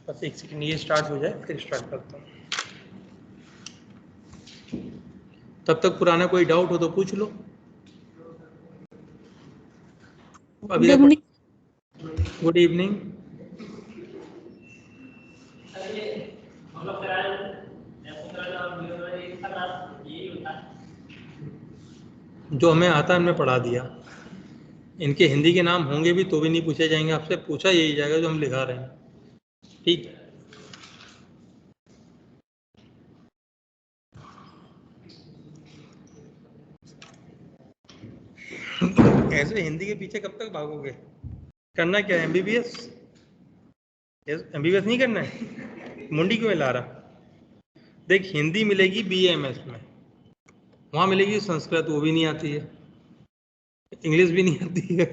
बस एक सेकंड ये स्टार्ट हो जाए फिर स्टार्ट करता हूँ। तब तक पुराना कोई डाउट हो तो पूछ लो। अभी तक गुड इवनिंग। जो हमें आता है हमने पढ़ा दिया। इनके हिंदी के नाम होंगे भी तो भी नहीं पूछे जाएंगे आपसे, पूछा यही जाएगा जो हम लिखा रहे हैं। ठीक, ऐसे हिंदी के पीछे कब तक भागोगे? करना क्या है? एमबीबीएस? एमबीबीएस नहीं करना है? मुंडी क्यों हिला रहा? देख, हिंदी मिलेगी बीएमएस में, वहां मिलेगी संस्कृत, वो भी नहीं आती है, इंग्लिश भी नहीं आती है,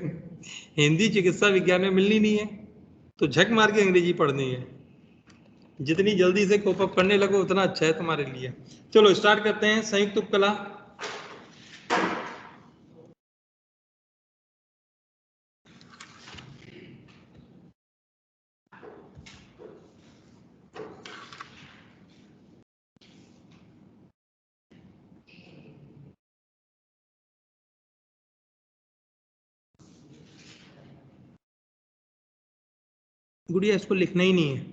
हिंदी चिकित्सा विज्ञान में मिलनी नहीं है, तो झक मार के अंग्रेजी पढ़नी है। जितनी जल्दी से कोप अप करने लगो उतना अच्छा है तुम्हारे लिए। चलो स्टार्ट करते हैं। संयुक्त उपकला। गुड़िया, इसको लिखना ही नहीं है,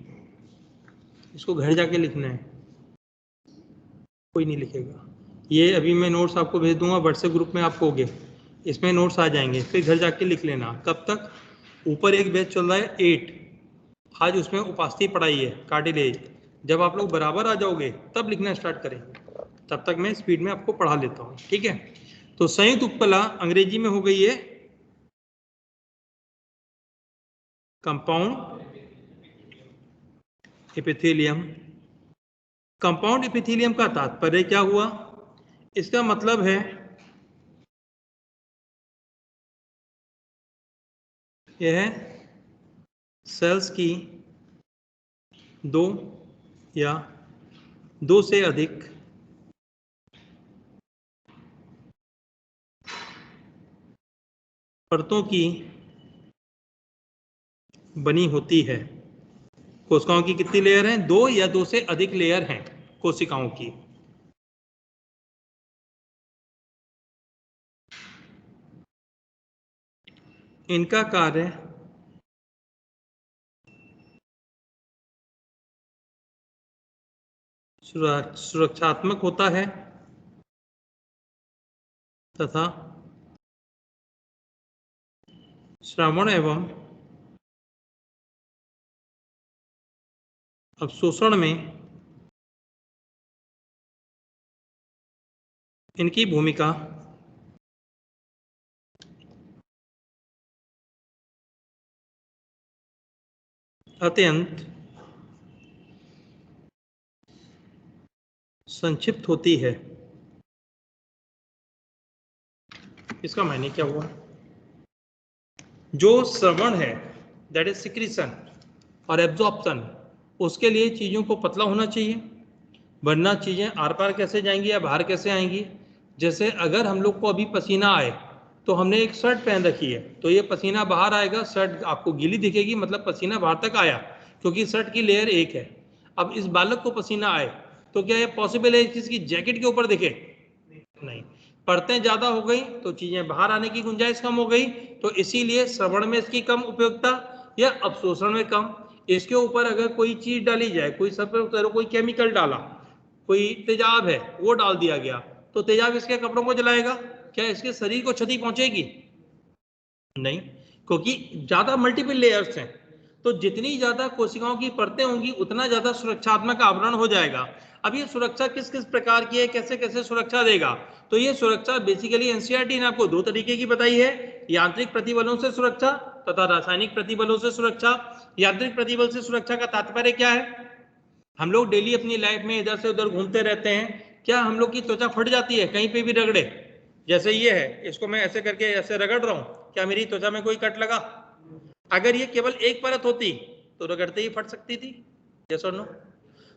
इसको घर जाके लिखना है, कोई नहीं लिखेगा। ये अभी मैं नोट्स आपको भेज दूंगा व्हाट्सएप ग्रुप में, आप होगे इसमें नोट्स आ जाएंगे, फिर घर जाके लिख लेना। कब तक? ऊपर एक बैच चल रहा है 8, आज उसमें उपास्थि पढ़ाई है, कार्टिलेज। जब आप लोग बराबर आ जाओगे तब लिखना स्टार्ट करेंगे, तब तक मैं स्पीड में आपको पढ़ा लेता हूँ, ठीक है? तो संयुक्त उपकला अंग्रेजी में हो गई है कंपाउंड एपिथेलियम। कंपाउंड एपिथेलियम का तात्पर्य क्या हुआ? इसका मतलब है यह सेल्स की दो या दो से अधिक परतों की बनी होती है। कोशिकाओं की कितनी लेयर हैं? दो या दो से अधिक लेयर हैं कोशिकाओं की। इनका कार्य सुरक्षात्मक होता है तथा श्रवण एवं अवशोषण में इनकी भूमिका अत्यंत संक्षिप्त होती है। इसका मायने क्या हुआ? जो श्रवण है, दैट इज सिक्रीशन, और एब्जॉर्प्शन, उसके लिए चीज़ों को पतला होना चाहिए, वरना चीज़ें आर पार कैसे जाएंगी या बाहर कैसे आएंगी। जैसे अगर हम लोग को अभी पसीना आए तो हमने एक शर्ट पहन रखी है, तो ये पसीना बाहर आएगा, शर्ट आपको गीली दिखेगी, मतलब पसीना बाहर तक आया, क्योंकि शर्ट की लेयर एक है। अब इस बालक को पसीना आए तो क्या ये पॉसिबल है इसकी जैकेट के ऊपर दिखे? नहीं। परतें ज्यादा हो गई तो चीजें बाहर आने की गुंजाइश कम हो गई, तो इसीलिए श्रवण में इसकी कम उपयोगिता या अवशोषण में कम। इसके ऊपर अगर कोई चीज डाली जाए, कोई कोई केमिकल डाला, कोई तेजाब है वो डाल दिया गया, तो तेजाब इसके कपड़ों को जलाएगा, क्या इसके शरीर को क्षति पहुंचेगी? नहीं, क्योंकि ज्यादा मल्टीपल लेयर्स हैं, तो जितनी ज्यादा कोशिकाओं की परतें होंगी उतना ज्यादा सुरक्षात्मक आवरण हो जाएगा। अब ये सुरक्षा किस किस प्रकार की है, कैसे कैसे सुरक्षा देगा? तो ये सुरक्षा बेसिकली एनसीईआरटी ने आपको दो तरीके की बताई है, यांत्रिक प्रतिबलों से सुरक्षा तथा रासायनिक प्रतिबलों से सुरक्षा। यांत्रिक प्रतिबल से सुरक्षा का तात्पर्य क्या है? हम लोग डेली अपनी लाइफ में इधर से उधर घूमते रहते हैं, क्या हम लोग की त्वचा फट जाती है कहीं पे भी रगड़े? जैसे ये है, इसको मैं ऐसे करके ऐसे रगड़ रहा हूं, क्या मेरी त्वचा में कोई कट लगा? अगर ये केवल एक परत होती तो रगड़ते ही फट सकती थी, यस और नो?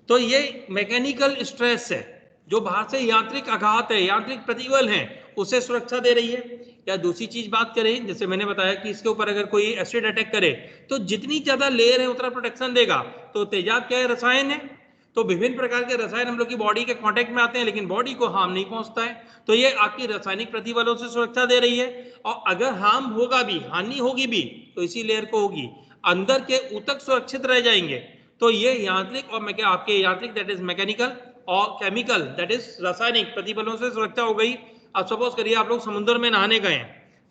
तो ये मैकेनिकल स्ट्रेस है, जो बाहर से यांत्रिक आघात है, यांत्रिक प्रतिबल है, उसे सुरक्षा दे रही है। या दूसरी चीज बात करें, जैसे मैंने बताया कि इसके ऊपर अगर कोई एसिड अटैक करे तो जितनी ज्यादा लेयर है उतना प्रोटेक्शन देगा। तो तेजाब क्या है? रसायन है। तो विभिन्न प्रकार के रसायन हम लोग की बॉडी के कांटेक्ट में आते हैं लेकिन बॉडी को हार्म नहीं पहुंचता है, तो ये आपकी रासायनिक प्रतिबलों से सुरक्षा दे रही है। और अगर हार्म होगा भी, हानि होगी भी, तो इसी लेयर को होगी, अंदर के ऊतक सुरक्षित रह जाएंगे। तो ये यांत्रिक और आपके यांत्रिक दैट इज मैकेनिकल और केमिकल दैट इज रासायनिक प्रतिबलों से सुरक्षा हो गई। अब सपोज करिए आप लोग समुद्र में नहाने गए,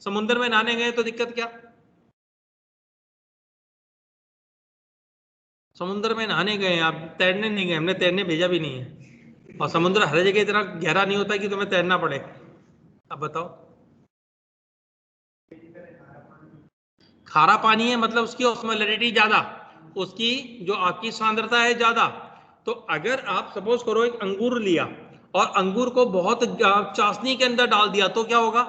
समुद्र में नहाने गए तो दिक्कत क्या? समुद्र में नहाने गए, आप तैरने नहीं गए, हमने तैरने भेजा भी नहीं है। और समुद्र हर जगह इतना गहरा नहीं होता कि तुम्हें तैरना पड़े। अब बताओ, खारा पानी है मतलब उसकी ऑस्मोलैरिटी ज्यादा, उसकी जो आपकी सांद्रता है ज्यादा। तो अगर आप सपोज करो एक अंगूर लिया और अंगूर को बहुत चाशनी के अंदर डाल दिया तो क्या होगा?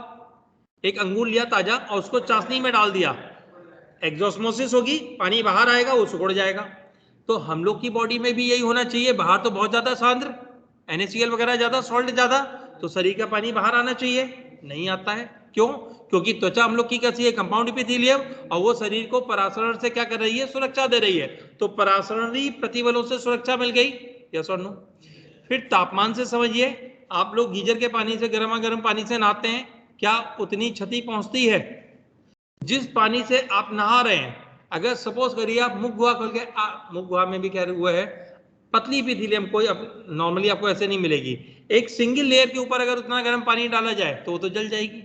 एक अंगूर लिया ताजा और उसको चाशनी में डाल दिया, एक्सोस्मोसिस होगी, पानी बाहर आएगा, वो सिकुड़ जाएगा। तो हम लोग की बॉडी में भी यही होना चाहिए। बाहर तो बहुत ज्यादा सांद्र NaCl वगैरह ज्यादा, सॉल्ट ज्यादा, तो शरीर का पानी बाहर आना चाहिए, नहीं आता है। क्यों? क्योंकि त्वचा हम लोग की कैसी है? कंपाउंड एपिथेलियम, और वो शरीर को परासरण से क्या कर रही है? सुरक्षा दे रही है। तो परासरणी प्रतिबलों से सुरक्षा मिल गई, यस और नो। फिर तापमान से समझिए, आप लोग गीजर के पानी से, गर्मा गर्म पानी से नहाते हैं, क्या उतनी क्षति पहुंचती है जिस पानी से आप नहा रहे हैं? अगर सपोज करिए आप मुख गुहा खोल के, मुख गुहा में भी क्या हुआ है? पतली एपिथेलियम, कोई नॉर्मली आपको ऐसे नहीं मिलेगी। एक सिंगल लेयर के ऊपर अगर उतना गर्म पानी डाला जाए तो वो तो जल जाएगी,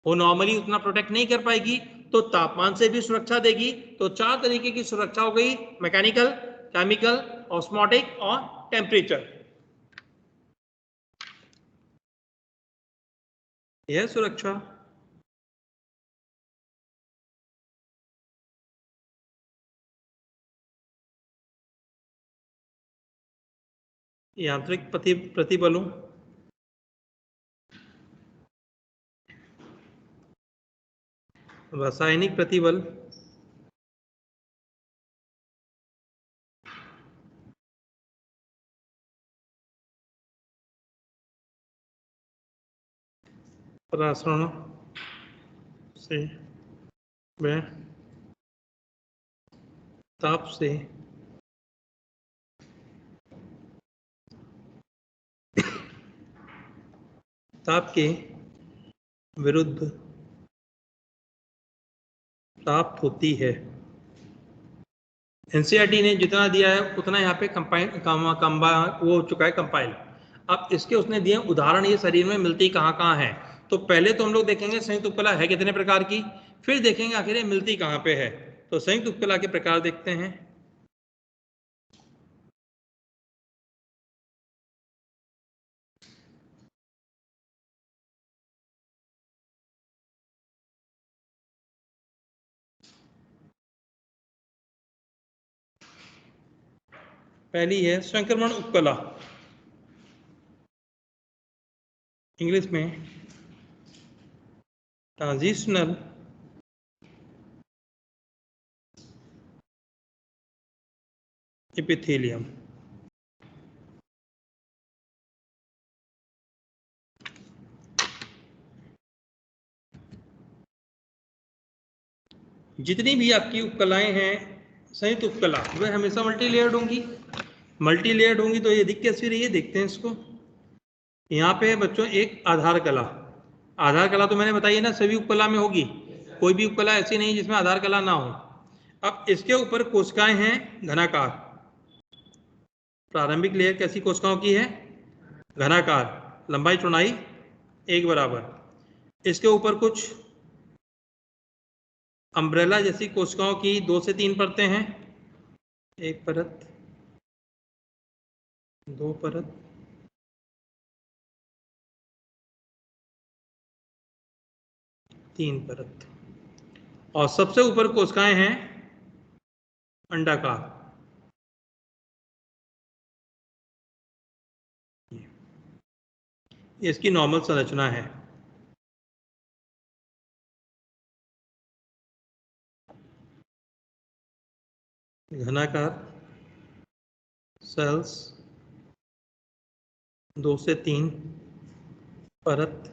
वो नॉर्मली उतना प्रोटेक्ट नहीं कर पाएगी। तो तापमान से भी सुरक्षा देगी। तो 4 तरीके की सुरक्षा हो गई, मैकेनिकल, केमिकल, ऑस्मोटिक और टेम्परेचर। यह सुरक्षा। यांत्रिक प्रतिबलों, रासायनिक प्रतिबल, परासरण से व ताप से ताप के विरुद्ध प्राप्त होती है। एनसीईआरटी ने जितना दिया है उतना यहाँ पे वो हो चुका है कंपाइल। अब इसके उसने दिए उदाहरण, ये शरीर में मिलती कहाँ कहाँ है। तो पहले तो हम लोग देखेंगे संयुक्त उपकला है कितने प्रकार की, फिर देखेंगे आखिर ये मिलती कहाँ पे है। तो संयुक्त उपकला के प्रकार देखते हैं। पहली है संक्रमण उपकला, इंग्लिश में ट्रांजिशनल एपिथेलियम। जितनी भी आपकी उपकलाएं हैं संयुक्त उपकला, वे हमेशा मल्टी लेयर्ड होंगी। मल्टी लेयर्ड होंगी तो ये दिख कैसी रही है, देखते हैं इसको। यहाँ पे है बच्चों एक आधार कला। आधार कला तो मैंने बताई है ना, सभी उपकला में होगी, कोई भी उपकला ऐसी नहीं जिसमें आधार कला ना हो। अब इसके ऊपर कोशिकाएं हैं घनाकार। प्रारंभिक लेयर कैसी कोशिकाओं की है? घनाकार, लंबाई चौड़ाई एक बराबर। इसके ऊपर कुछ अम्ब्रेला जैसी कोशिकाओं की 2 से 3 परतें हैं, एक परत, दो परत, तीन परत। और सबसे ऊपर कोशिकाएं हैं अंडाकार। ये इसकी नॉर्मल संरचना है। घनाकार सेल्स, 2 से 3 परत,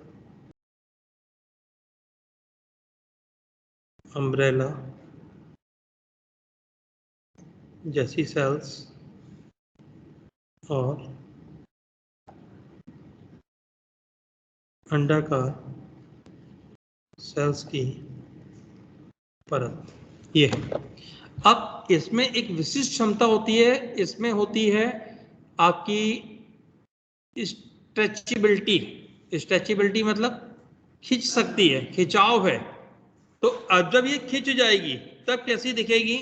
अम्ब्रेला जैसी सेल्स और अंडाकार सेल्स की परत ये है। अब इसमें एक विशिष्ट क्षमता होती है, इसमें होती है आपकी स्ट्रेचेबिलिटी। स्ट्रेचेबिलिटी मतलब खींच सकती है, खिंचाव है। तो अब जब ये खिंच जाएगी तब कैसी दिखेगी?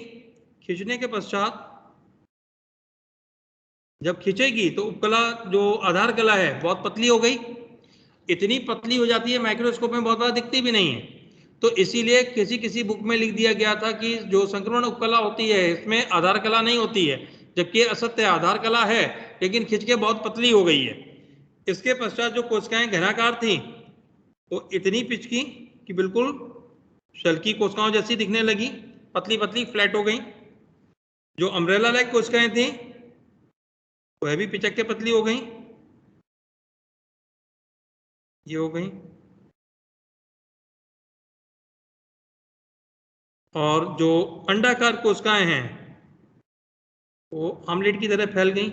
खींचने के पश्चात जब खींचेगी तो उपकला जो आधार कला है बहुत पतली हो गई, इतनी पतली हो जाती है माइक्रोस्कोप में बहुत बार दिखती भी नहीं है। तो इसीलिए किसी किसी बुक में लिख दिया गया था कि जो संक्रमण उपकला होती है इसमें आधार कला नहीं होती है, जबकि असत्य आधार कला है लेकिन खिंच के बहुत पतली हो गई है। इसके पश्चात जो कोशिकाएं घनाकार थी वो इतनी पिचकी कि बिल्कुल शल की कोशिकाओं जैसी दिखने लगी, पतली पतली फ्लैट हो गई। जो अम्ब्रेला लाइक कोशिकाएं थी वह भी पिचक के पतली हो गई, ये हो गई। और जो अंडाकार कोशिकाएं हैं वो आमलेट की तरह फैल गई,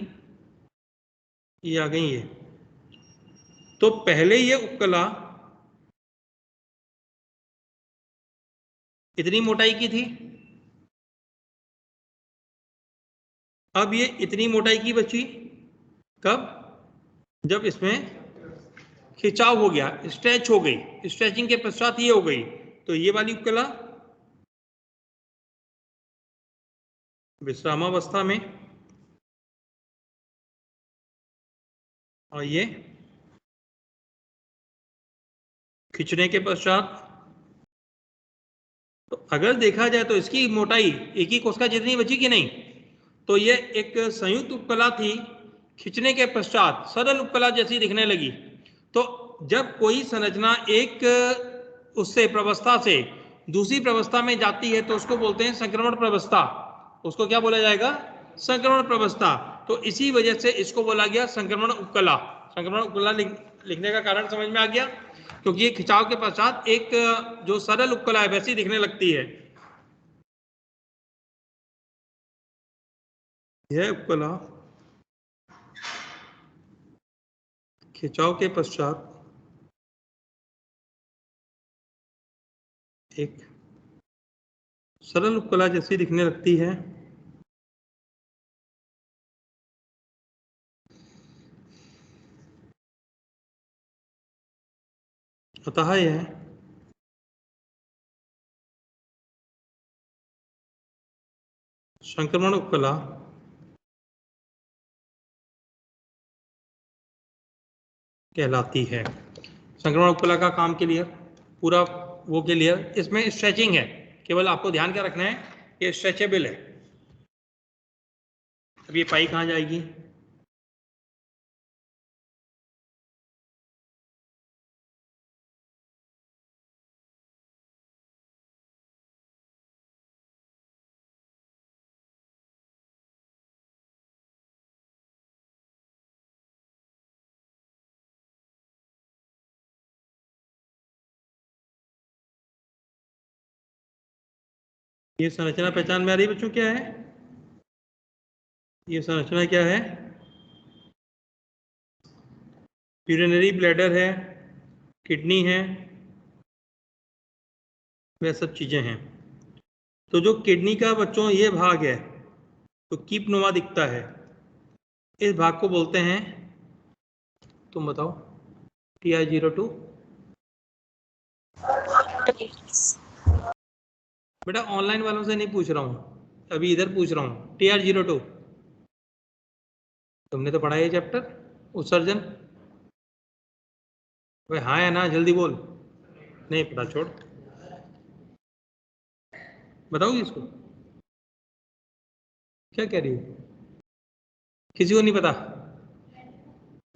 ये आ गई ये। तो पहले ये उपकला इतनी मोटाई की थी, अब ये इतनी मोटाई की बची। कब? जब इसमें खिंचाव हो गया, स्ट्रेच हो गई, स्ट्रेचिंग के पश्चात ये हो गई। तो ये वाली उपकला विश्रामावस्था में और ये खींचने के पश्चात। तो अगर देखा जाए तो इसकी मोटाई एक ही कोशिका जितनी बची कि नहीं, तो ये एक संयुक्त उपकला थी, खींचने के पश्चात सरल उपकला जैसी दिखने लगी। तो जब कोई संरचना एक उससे प्रवस्था से दूसरी प्रवस्था में जाती है तो उसको बोलते हैं संक्रमण प्रवस्था। उसको क्या बोला जाएगा? संक्रमण प्रवस्था। तो इसी वजह से इसको बोला गया संक्रमण उपकला। संक्रमण उपकला लिखने का कारण समझ में आ गया, क्योंकि ये खिंचाव के पश्चात एक जो सरल उपकला है वैसी दिखने लगती है। यह उपकला खिंचाव के पश्चात एक सरल उपकला जैसी दिखने लगती है। अतः यह संक्रमण उपकला कहलाती है। संक्रमण उपकला का काम क्लियर, पूरा वो क्लियर। इसमें स्ट्रेचिंग है, केवल आपको ध्यान क्या रखना है, ये स्ट्रेचेबल है। अब ये पाई कहाँ जाएगी? ये संरचना पहचान में आ रही बच्चों? क्या है ये संरचना? क्या है? यूरिनरी ब्लैडर है, किडनी है, वह सब चीजें हैं। तो जो किडनी का बच्चों ये भाग है तो कीप नुमा दिखता है, इस भाग को बोलते हैं, तुम बताओ, TR02। बेटा ऑनलाइन वालों से नहीं पूछ रहा हूँ, अभी इधर पूछ रहा हूँ। TR02 तुमने तो पढ़ा है चैप्टर उत्सर्जन? भाई हाँ या ना, जल्दी बोल। नहीं पता, छोड़। बताओगी इसको? क्या कह रही हो? किसी को नहीं पता?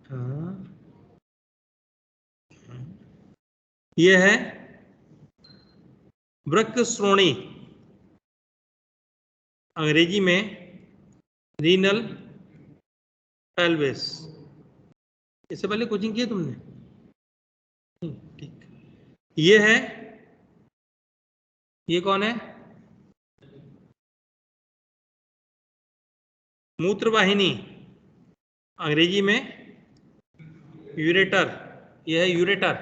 हाँ, ये है वृक्क श्रोणी, अंग्रेजी में रीनल पेल्विस। इससे पहले कोचिंग की है तुमने? ठीक। ये है ये कौन है? मूत्रवाहिनी, अंग्रेजी में यूरेटर, ये है यूरेटर।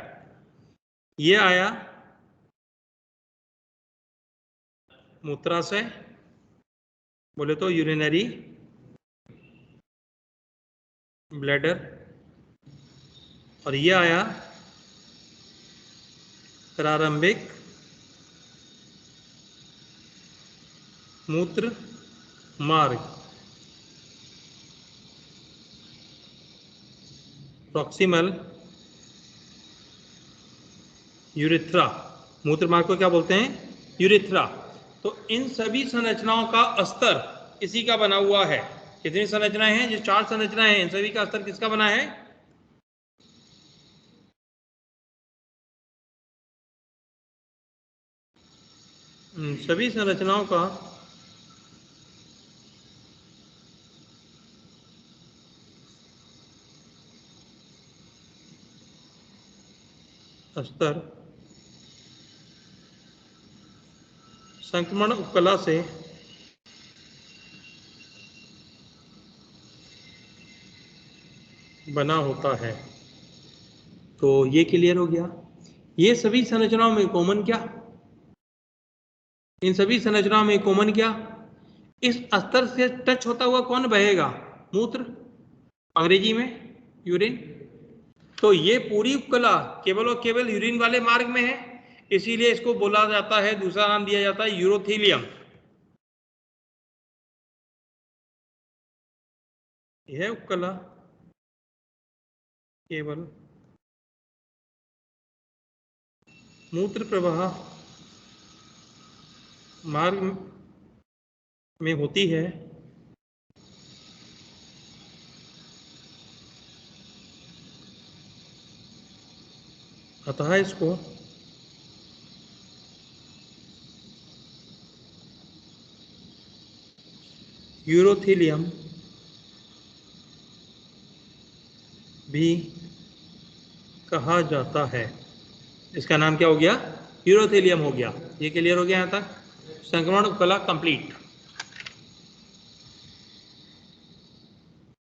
ये आया मूत्राशय, बोले तो यूरिनरी ब्लैडर। और ये आया प्रारंभिक मूत्र मार्ग, प्रॉक्सिमल यूरेथ्रा। मूत्र मार्ग को क्या बोलते हैं? यूरेथ्रा। तो इन सभी संरचनाओं का अस्तर इसी का बना हुआ है। कितनी संरचनाएं हैं? जो 4 संरचनाएं हैं, इन सभी का अस्तर किसका बना है? सभी संरचनाओं का अस्तर संक्रमण उपकला से बना होता है। तो ये क्लियर हो गया। ये सभी संरचनाओं में कॉमन क्या? इन सभी संरचनाओं में कॉमन क्या? इस अस्तर से टच होता हुआ कौन बहेगा? मूत्र, अंग्रेजी में यूरिन। तो ये पूरी उपकला केवल और केवल यूरिन वाले मार्ग में है, इसीलिए इसको बोला जाता है, दूसरा नाम दिया जाता है यूरोथीलियम। यह उपकला केवल मूत्र प्रवाह मार्ग में होती है, अतः इसको यूरोथीलियम भी कहा जाता है। इसका नाम क्या हो गया? यूरोथीलियम हो गया। ये क्लियर हो गया यहाँ तक? संक्रमण उपकला कंप्लीट।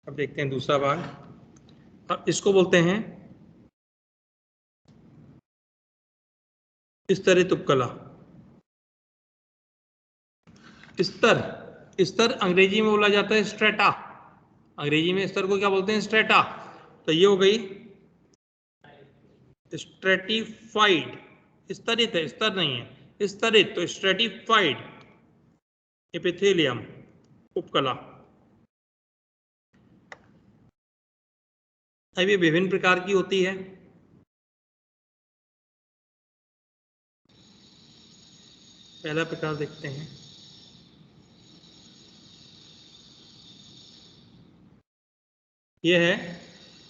अब देखते हैं दूसरा भाग। अब इसको बोलते हैं स्तरित उपकला। स्तर, स्तर अंग्रेजी में बोला जाता है स्ट्रेटा। अंग्रेजी में स्तर को क्या बोलते हैं? स्ट्रेटा। तो ये हो गई स्ट्रेटिफाइड, स्तरित है, स्तर नहीं है, स्तरित। तो स्ट्रेटिफाइड एपिथेलियम उपकला। अब ये विभिन्न प्रकार की होती है। पहला प्रकार देखते हैं, यह है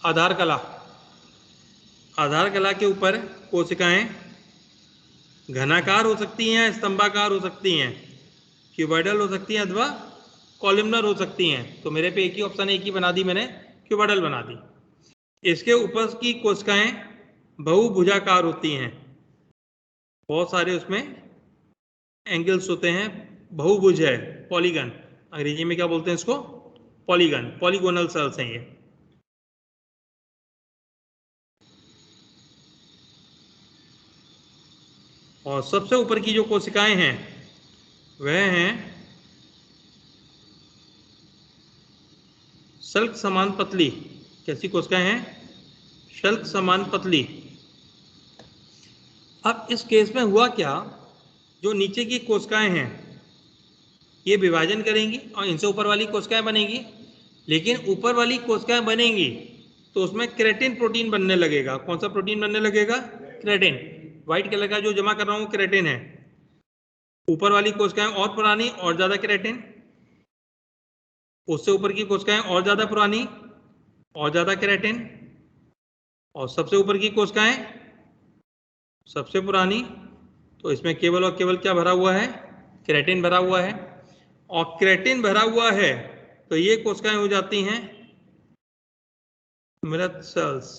आधार कला। आधार कला के ऊपर कोशिकाएं घनाकार हो सकती हैं, स्तंभाकार हो सकती हैं, क्यूबॉइडल हो सकती हैं अथवा कॉलमनर हो सकती हैं। तो मेरे पे एक ही ऑप्शन, एक ही बना दी मैंने, क्यूबॉइडल बना दी। इसके ऊपर की कोशिकाएं बहुभुजाकार होती हैं, बहुत सारे उसमें एंगल्स होते हैं, बहुभुज है, पॉलीगन। अंग्रेजी में क्या बोलते हैं इसको? पॉलीगन, पॉलीगोनल सेल्स हैं ये। और सबसे ऊपर की जो कोशिकाएं हैं वह हैं शल्क समान पतली। कैसी कोशिकाएं हैं? शल्क समान पतली। अब इस केस में हुआ क्या, जो नीचे की कोशिकाएं हैं ये विभाजन करेंगी और इनसे ऊपर वाली कोशिकाएं बनेगी। लेकिन ऊपर वाली कोशिकाएं बनेंगी तो उसमें क्रेटिन प्रोटीन बनने लगेगा। कौन सा प्रोटीन बनने लगेगा? क्रेटिन। व्हाइट कलर का जो जमा कर रहा हूं क्रेटिन है। ऊपर वाली कोशिकाएं और पुरानी और ज्यादा क्रेटिन, उससे ऊपर की कोशिकाएं और ज्यादा पुरानी और ज्यादा क्रेटिन, और सबसे ऊपर की कोशिकाएं सबसे पुरानी। तो इसमें केवल और केवल क्या भरा हुआ है? क्रेटिन भरा हुआ है। और क्रेटिन भरा हुआ है तो ये कोशिकाएं हो जाती हैं मृत सेल्स।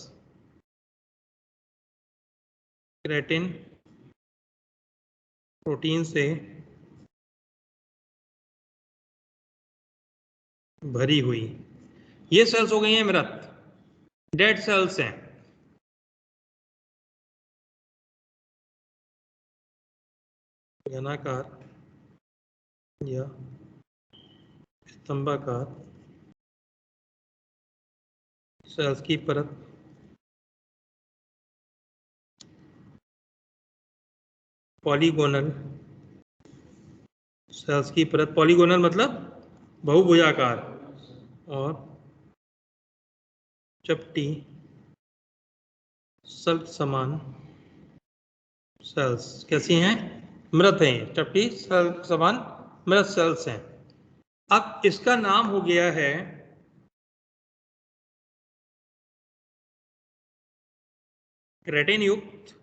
क्रेटिन प्रोटीन से भरी हुई, ये सेल्स हो गई हैं मृत, डेड सेल्स हैं। घनाकार या स्तंभाकार सेल्स की परत पॉलीगोनल सेल्स की परत, पॉलीगोनल मतलब बहुभुजाकार, और चपटी सल्ट समान सेल्स कैसी हैं? मृत हैं, चपटी सल्ट समान मृत सेल्स हैं। अब इसका नाम हो गया है क्रेटिन युक्त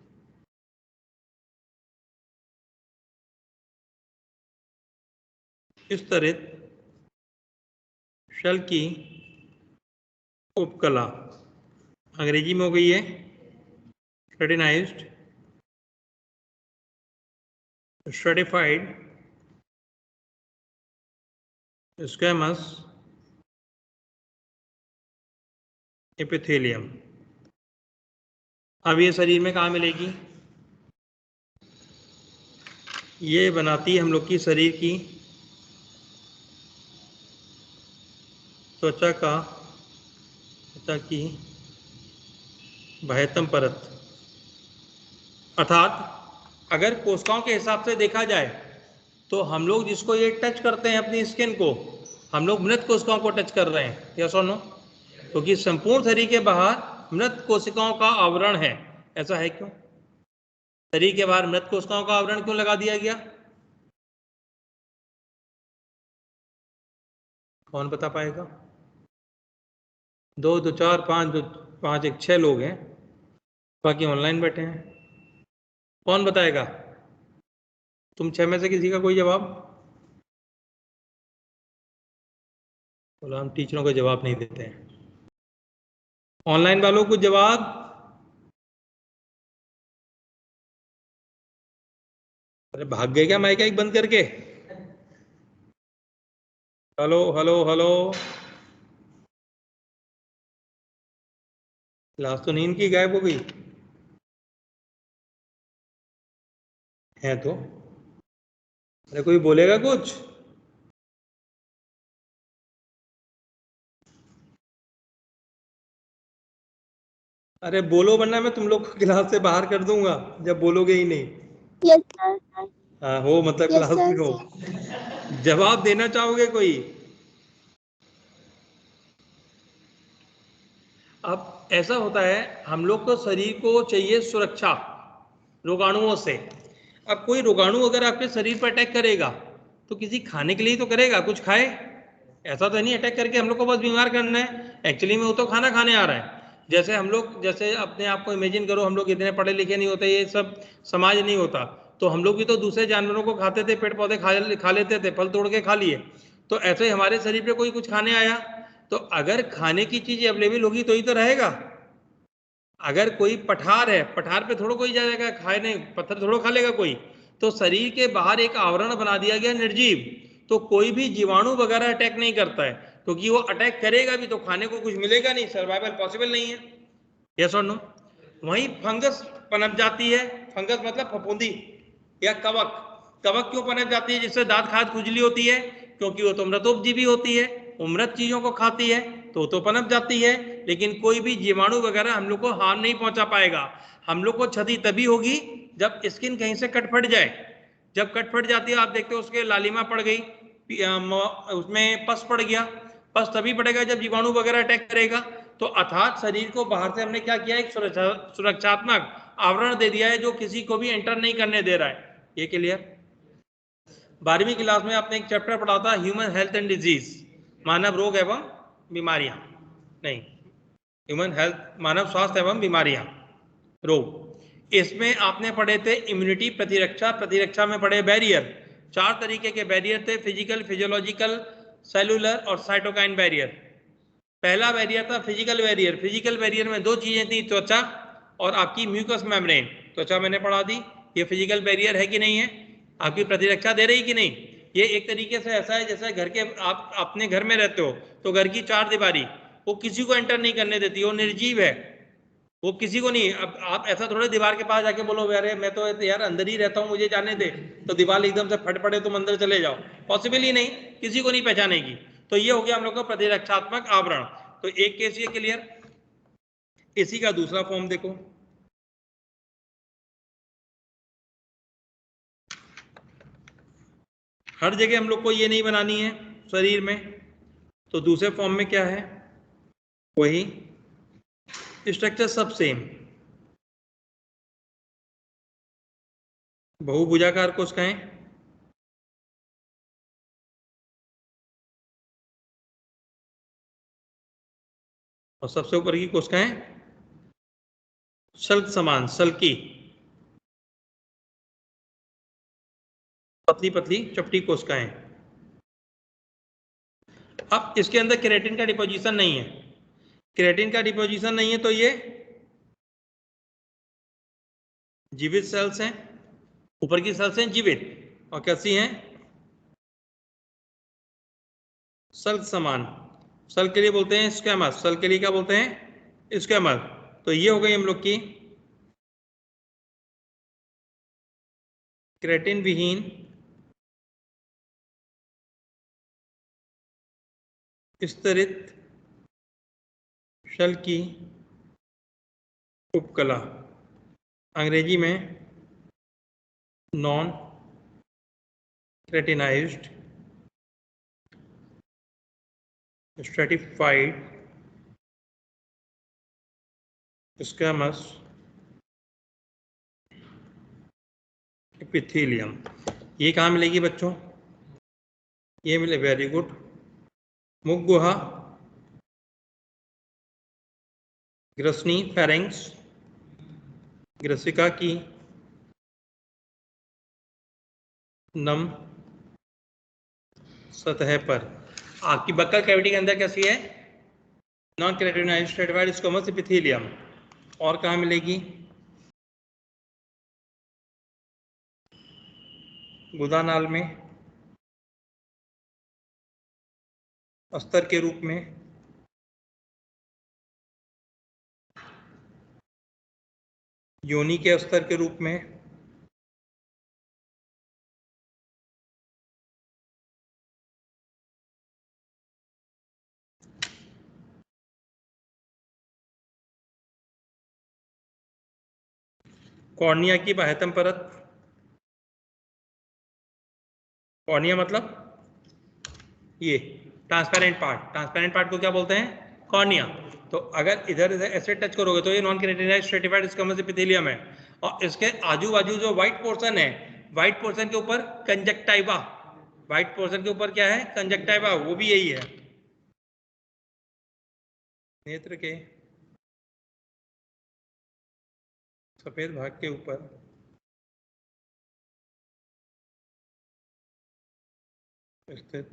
स्तरित शेल की उपकला, अंग्रेजी में हो गई है क्रेटिनाइज्ड स्ट्रेटिफाइड स्क्वैमस एपिथेलियम। अब ये शरीर में कहाँ मिलेगी? ये बनाती है हम लोग की शरीर की त्वचा की बाह्यतम परत, अर्थात अगर कोशिकाओं के हिसाब से देखा जाए तो हम लोग जिसको ये टच करते हैं अपनी स्किन को, हम लोग मृत कोशिकाओं को टच कर रहे हैं, यस और नो? क्योंकि संपूर्ण शरीर के बाहर मृत कोशिकाओं का आवरण है। ऐसा है क्यों? शरीर के बाहर मृत कोशिकाओं का आवरण क्यों लगा दिया गया? कौन बता पाएगा? दो 4 5 1 6 लोग हैं, बाकी ऑनलाइन बैठे हैं। कौन बताएगा? तुम 6 में से किसी का कोई जवाब? बोला हम टीचरों को जवाब नहीं देते हैं। ऑनलाइन वालों को जवाब? अरे भाग गए क्या माइक बंद करके? हेलो हेलो हेलो, क्लास तो नींद की गायब हो गई है तो? अरे कोई बोलेगा कुछ? अरे बोलो वरना मैं तुम लोग को क्लास से बाहर कर दूंगा जब बोलोगे ही नहीं। Yes sir. हाँ हो मतलब Yes, क्लास में sir. हो। जवाब देना चाहोगे कोई? अब ऐसा होता है हम लोग को शरीर को चाहिए सुरक्षा रोगाणुओं से। अब कोई रोगाणु अगर आपके शरीर पर अटैक करेगा तो किसी खाने के लिए तो करेगा, कुछ खाए। ऐसा तो नहीं अटैक करके हम लोग को बस बीमार करना है, एक्चुअली में वो तो खाना खाने आ रहा है। जैसे हम लोग, जैसे अपने आप को इमेजिन करो, हम लोग इतने पढ़े लिखे नहीं होते, ये सब समाज नहीं होता, तो हम लोग भी तो दूसरे जानवरों को खाते थे, पेड़ पौधे खा लेते थे, फल तोड़ के खा लिए। तो ऐसे ही हमारे शरीर पे कोई कुछ खाने आया तो अगर खाने की चीज अवेलेबल होगी तो ही तो रहेगा। अगर कोई पठार है, पठार पे थोड़ा कोई जाएगा खाने, पत्थर थोड़ा खा लेगा कोई। तो शरीर के बाहर एक आवरण बना दिया गया निर्जीव, तो कोई भी जीवाणु वगैरह अटैक नहीं करता है, क्योंकि वो अटैक करेगा भी तो खाने को कुछ मिलेगा नहीं, सर्वाइवल पॉसिबल नहीं है। यस और नो? वहीं फंगस पनप जाती है, फंगस मतलब फफूंदी या कवक। कवक क्यों पनप जाती है जिससे दांत खाद खुजली होती है? क्योंकि वो तो मृतोपजीवी होती है, वो मृत चीजों को खाती है तो पनप जाती है। लेकिन कोई भी जीवाणु वगैरह हम लोग को हार्म नहीं पहुंचा पाएगा। हम लोग को क्षति तभी होगी जब स्किन कहीं से कट फट जाए। जब कट फट जाती है, आप देखते हो उसके लालिमा पड़ गई, उसमें पस पड़ गया। पस तभी पड़ेगा जब जीवाणु वगैरह अटैक करेगा। तो अर्थात शरीर को बाहर से हमने क्या किया, एक सुरक्षात्मक आवरण दे दिया है जो किसी को भी एंटर नहीं करने दे रहा है। ये क्लियर? 12वीं क्लास में आपने एक चैप्टर पढ़ा था ह्यूमन हेल्थ एंड डिजीज, मानव रोग एवं बीमारियां, नहीं, ह्यूमन हेल्थ, मानव स्वास्थ्य एवं बीमारियां, रोग। इसमें आपने पढ़े थे इम्यूनिटी, प्रतिरक्षा। प्रतिरक्षा में पढ़े बैरियर, 4 तरीके के बैरियर थे, फिजिकल, फिजियोलॉजिकल, सेलुलर और साइटोकाइन बैरियर। पहला बैरियर था फिजिकल बैरियर। फिजिकल बैरियर में 2 चीजें थी, त्वचा और आपकी म्यूकस मेम्ब्रेन। त्वचा मैंने पढ़ा दी, ये फिजिकल बैरियर है कि नहीं है? आपकी प्रतिरक्षा दे रही कि नहीं? ये एक तरीके से ऐसा है जैसे घर के, आप अपने घर में रहते हो तो घर की चार दीवारी वो किसी को एंटर नहीं करने देती, वो निर्जीव है, वो किसी को नहीं। अब आप ऐसा थोड़े दीवार के पास जाके बोलो अरे मैं तो यार अंदर ही रहता हूँ मुझे जाने दे, तो दीवार एकदम से फट पड़े तुम अंदर चले जाओ, पॉसिबल ही नहीं, किसी को नहीं पहचानेगी। तो ये हो गया हम लोग का प्रतिरक्षात्मक आवरण। तो एक केस ये क्लियर। इसी का दूसरा फॉर्म देखो, हर जगह हम लोग को ये नहीं बनानी है शरीर में, तो दूसरे फॉर्म में क्या है, वही स्ट्रक्चर सब सेम, बहुभुजाकार कोशिकाएं, और सबसे ऊपर की कोशिकाएं शल्क समान, सल्की, पतली पतली चपटी कोशिकाएं। अब इसके अंदर केराटिन का डिपोजिशन नहीं है, केराटिन का डिपोजिशन नहीं है तो ये जीवित सेल्स हैं, ऊपर की सेल्स हैं जीवित, और कैसी हैं, सल्क समान। सल के लिए बोलते हैं स्क्वैमस, सल के लिए क्या बोलते हैं, स्क्वैमस। तो ये हो गई हम लोग की केराटिन विहीन स्तरित शल की उपकला, अंग्रेजी में non keratinized stratified squamous epithelium. ये कहाँ मिलेगी बच्चों, ये मिले, वेरी गुड, मुख गुहा, ग्रसनी फेरेंक्स, ग्रसिका की नम सतह पर। आपकी बक्कल कैविटी के अंदर कैसी है, non keratinized stratified squamous epithelium. और कहाँ मिलेगी, गुदानाल में अस्तर के रूप में, योनि के अस्तर के रूप में, कॉर्निया की बाह्यतम परत, कॉर्निया मतलब ये ट्रांसपेरेंट पार्ट, ट्रांसपेरेंट पार्ट को क्या बोलते हैं, कॉर्निया। तो अगर इधर इधर ऐसे टच करोगे तो ये non keratinized stratified squamous epithelium है, और इसके आजू बाजू जो व्हाइट पोर्शन है, व्हाइट पोर्शन के ऊपर कंजक्टाइवा, व्हाइट पोर्शन के ऊपर क्या है, कंजक्टाइवा, वो भी यही है, नेत्र के सफेद भाग के ऊपर स्थित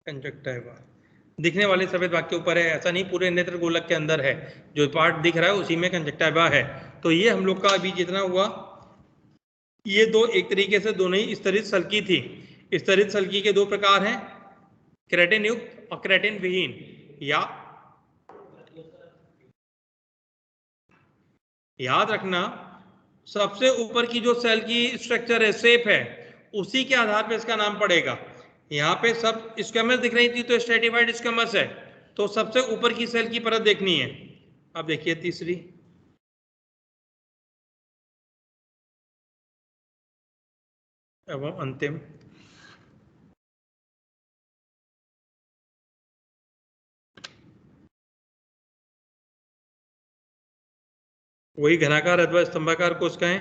कंजक्टाइवा, दिखने वाले सफेद भाग के ऊपर है, ऐसा नहीं पूरे नेत्र गोलक के अंदर है, जो पार्ट दिख रहा है उसी में कंजक्टाइवा है। तो ये हम लोग का अभी जितना हुआ, ये दो एक तरीके से दोनों ही स्तरित सल्की थी। स्तरित सल्की के दो प्रकार हैं, केराटिन युक्त और केराटिन विहीन। या याद रखना, सबसे ऊपर की जो सेल की स्ट्रक्चर है, शेप है, उसी के आधार पर इसका नाम पड़ेगा। यहाँ पे सब स्क्वैमस दिख रही थी तो स्ट्रेटिफाइड स्क्वैमस है, तो सबसे ऊपर की सेल की परत देखनी है। अब देखिए तीसरी, एवं अंतिम, वही घनाकार अथवा स्तंभाकार कोशिकाएं,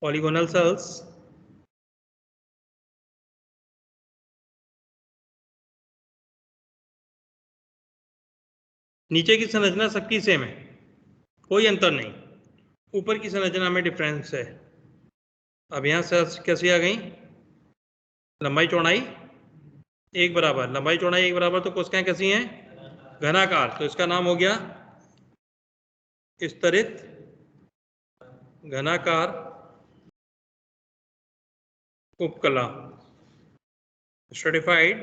पॉलीगोनल सेल्स, नीचे की संरचना सबकी सेम है, कोई अंतर नहीं, ऊपर की संरचना में डिफरेंस है। अब यहाँ सेल्स कैसी आ गई, लंबाई चौड़ाई एक बराबर, लंबाई चौड़ाई एक बराबर, तो कोशिकाएं कैसी हैं, घनाकार, तो इसका नाम हो गया स्तरित घनाकार उपकला, स्ट्रेटिफाइड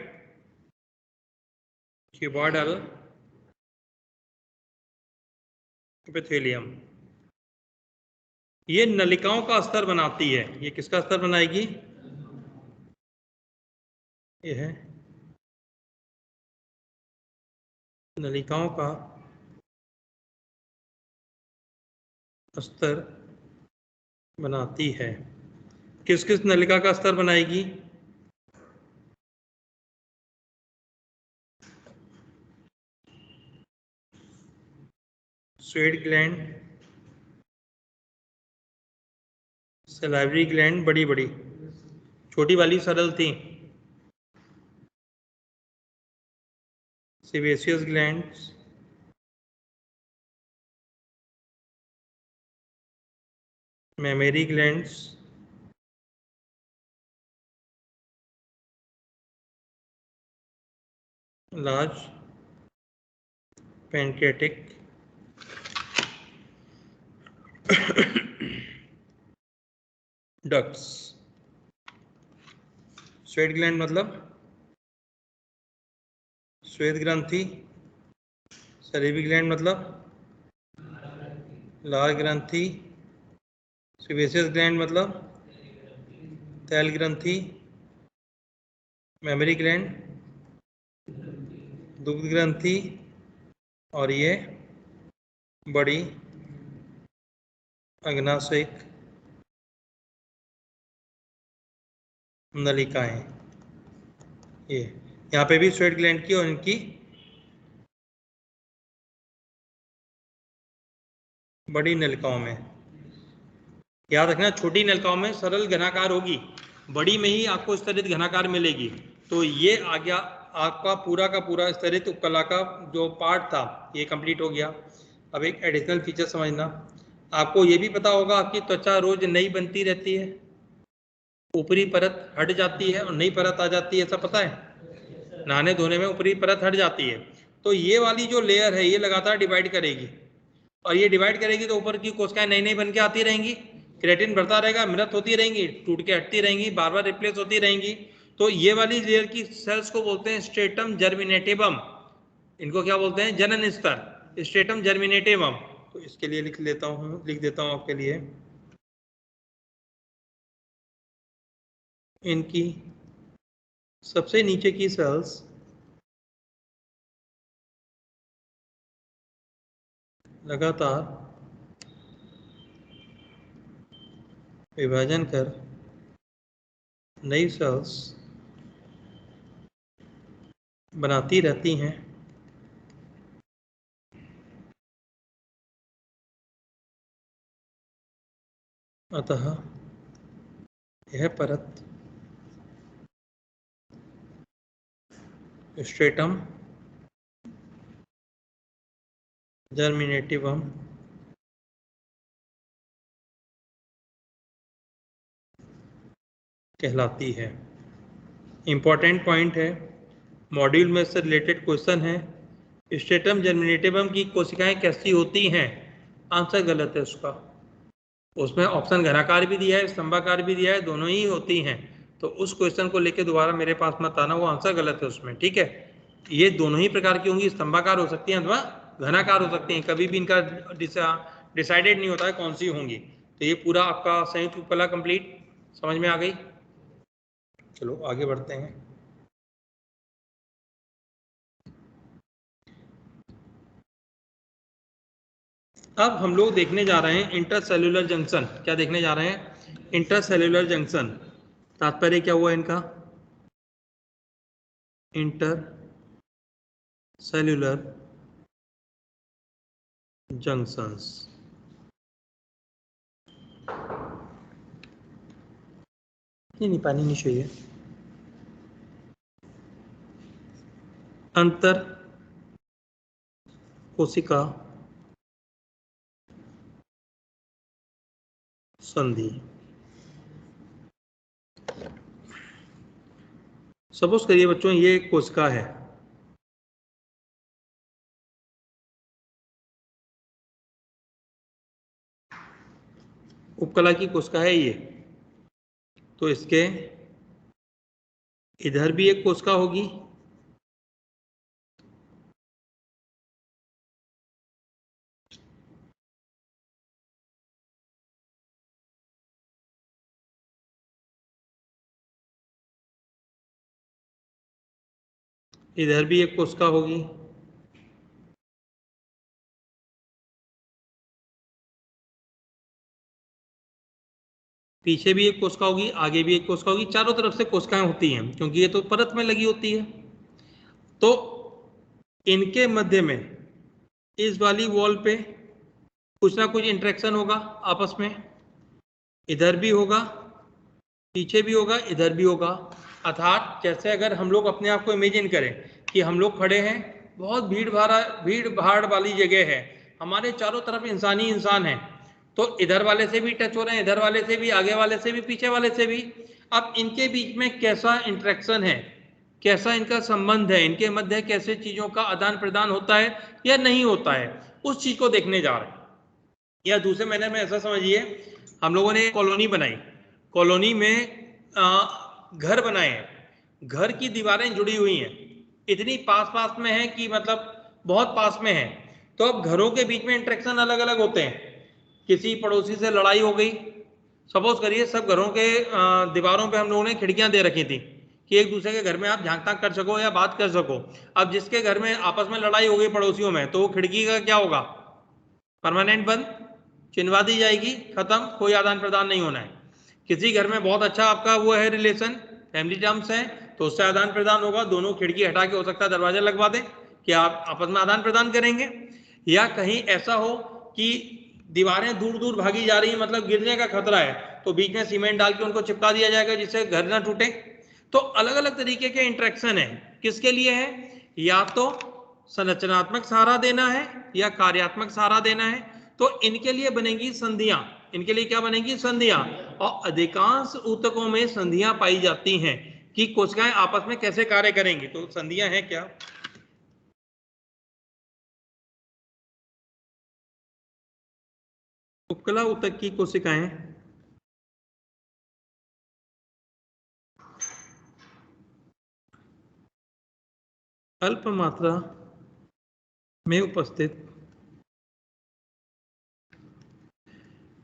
क्यूबॉइडल एपिथेलियम। ये नलिकाओं का स्तर बनाती है। ये किसका स्तर बनाएगी? ये है नलिकाओं का स्तर बनाती है। किस किस नलिका का स्तर बनाएगी? स्वेट ग्लैंड, सलाइवरी ग्लैंड बड़ी बड़ी, छोटी वाली सरल थी sebaceous glands, mammary glands, large pancreatic ducts. Sweat gland मतलब श्वेत ग्रंथि, सलीवी ग्लैंड मतलब लाल ग्रंथि, सेबेशियस ग्लैंड मतलब तैल ग्रंथि, मेमरी ग्लैंड दुग्ध ग्रंथि, और ये बड़ी अग्नाशयिक नलिकाएं। ये यहाँ पे भी स्वेट ग्लैंड की और इनकी बड़ी नलिकाओं में। याद रखना, छोटी नलिकाओं में सरल घनाकार होगी, बड़ी में ही आपको स्तरित घनाकार मिलेगी। तो ये आ गया आपका पूरा का पूरा स्तरित उपकला का जो पार्ट था, ये कंप्लीट हो गया। अब एक एडिशनल फीचर समझना, आपको ये भी पता होगा आपकी त्वचा रोज नई बनती रहती है, ऊपरी परत हट जाती है और नई परत आ जाती है, ऐसा पता है? नहाने धोने में ऊपरी परत हट जाती है, तो ये वाली जो लेयर है ये लगातार डिवाइड करेगी, और ये डिवाइड करेगी तो ऊपर की कोशिकाएं नई नई बन के आती रहेंगी, क्रेटिन बढ़ता रहेगा, मृत होती रहेंगी, टूट के हटती रहेंगी, बार बार रिप्लेस होती रहेंगी। तो ये वाली लेयर की सेल्स को बोलते हैं स्ट्रेटम जर्मिनेटिवम। इनको क्या बोलते हैं? जनन स्तर, स्ट्रेटम जर्मिनेटिवम। तो इसके लिए लिख देता हूं आपके लिए, इनकी सबसे नीचे की सेल्स लगातार विभाजन कर नई सेल्स बनाती रहती हैं, अतः यह परत स्ट्रेटम जर्मिनेटिवम कहलाती है। इंपॉर्टेंट पॉइंट है, मॉड्यूल में से रिलेटेड क्वेश्चन है, स्ट्रेटम जर्मिनेटिवम की कोशिकाएं कैसी होती हैं? आंसर गलत है उसका। उसमें ऑप्शन घनाकार भी दिया है, स्तंभाकार भी दिया है, दोनों ही होती हैं। तो उस क्वेश्चन को लेके दोबारा मेरे पास मत आना, वो आंसर गलत है उसमें, ठीक है? ये दोनों ही प्रकार की होंगी, स्तंभाकार हो सकती हैं अथवा घनाकार हो सकती हैं, कभी भी इनका डिसाइडेड नहीं होता है कौन सी होंगी। तो ये पूरा आपका संयुक्त उपकला कंप्लीट समझ में आ गई। चलो आगे बढ़ते हैं। अब हम लोग देखने जा रहे हैं इंटरसेल्यूलर जंक्शन। क्या देखने जा रहे हैं? Intercellular junction. तात्पर्य क्या हुआ इनका? Inter cellular junctions. नहीं पानी नहीं चाहिए। अंतर कोशिका संधि। सपोज करिए बच्चों ये एक कोशिका है, उपकला की कोशिका है ये, तो इसके इधर भी एक कोशिका होगी, इधर भी एक कोशिका होगी, पीछे भी एक कोशिका होगी, आगे भी एक कोशिका होगी, चारों तरफ से कोशिकाएं होती हैं क्योंकि ये तो परत में लगी होती है। तो इनके मध्य में इस वाली वॉल पे कुछ ना कुछ इंटरेक्शन होगा आपस में, इधर भी होगा, पीछे भी होगा, इधर भी होगा। अर्थात जैसे अगर हम लोग अपने आप को इमेजिन करें कि हम लोग खड़े हैं, बहुत भीड़ भाड़ वाली जगह है, हमारे चारों तरफ इंसानी इंसान है, तो इधर वाले से भी टच हो रहे हैं, इधर वाले से भी, आगे वाले से भी, पीछे वाले से भी। अब इनके बीच में कैसा इंटरेक्शन है, कैसा इनका संबंध है, इनके मध्य कैसे चीजों का आदान प्रदान होता है या नहीं होता है, उस चीज को देखने जा रहे हैं। या दूसरे महीने में ऐसा समझिए, हम लोगों ने कॉलोनी बनाई, कॉलोनी में घर बनाए हैं, घर की दीवारें जुड़ी हुई हैं, इतनी पास पास में है कि मतलब बहुत पास में है, तो अब घरों के बीच में इंटरेक्शन अलग अलग होते हैं। किसी पड़ोसी से लड़ाई हो गई, सपोज करिए सब घरों के दीवारों पे हम लोगों ने खिड़कियां दे रखी थी कि एक दूसरे के घर में आप झांक ताक कर सको या बात कर सको। अब जिसके घर में आपस में लड़ाई हो गई पड़ोसियों में, तो वो खिड़की का क्या होगा, परमानेंट बंद, चिन्हवा दी जाएगी, खत्म, कोई आदान प्रदान नहीं होना है। किसी घर में बहुत अच्छा आपका वो है रिलेशन, फैमिली टर्म्स है, तो उससे आदान प्रदान होगा, दोनों खिड़की हटा के हो सकता है दरवाजा लगवा दें कि आप आपस में आदान प्रदान करेंगे। या कहीं ऐसा हो कि दीवारें दूर दूर भागी जा रही है, मतलब गिरने का खतरा है, तो बीच में सीमेंट डाल के उनको चिपका दिया जाएगा जिससे घर ना टूटे। तो अलग अलग तरीके के इंटरेक्शन है, किसके लिए है, या तो संरचनात्मक सहारा देना है या कार्यात्मक सहारा देना है। तो इनके लिए बनेगी संधियां, इनके लिए क्या बनेगी, संधियां। और अधिकांश ऊतकों में संधियां पाई जाती हैं कि कोशिकाएं आपस में कैसे कार्य करेंगी। तो संधियां हैं क्या, उपकला ऊतक की कोशिकाएं अल्प मात्रा में उपस्थित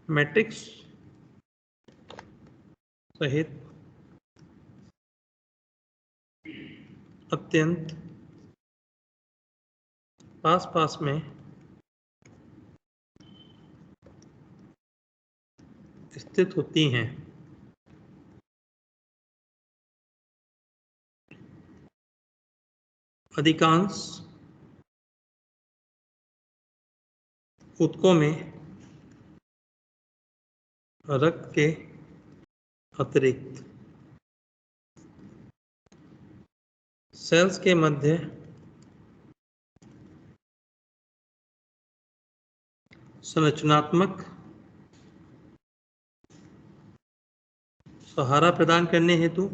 मैट्रिक्स सहित अत्यंत पास पास में स्थित होती हैं। अधिकांश ऊतकों में रक्त के अतिरिक्त सेल्स के मध्य संरचनात्मक सहारा प्रदान करने हेतु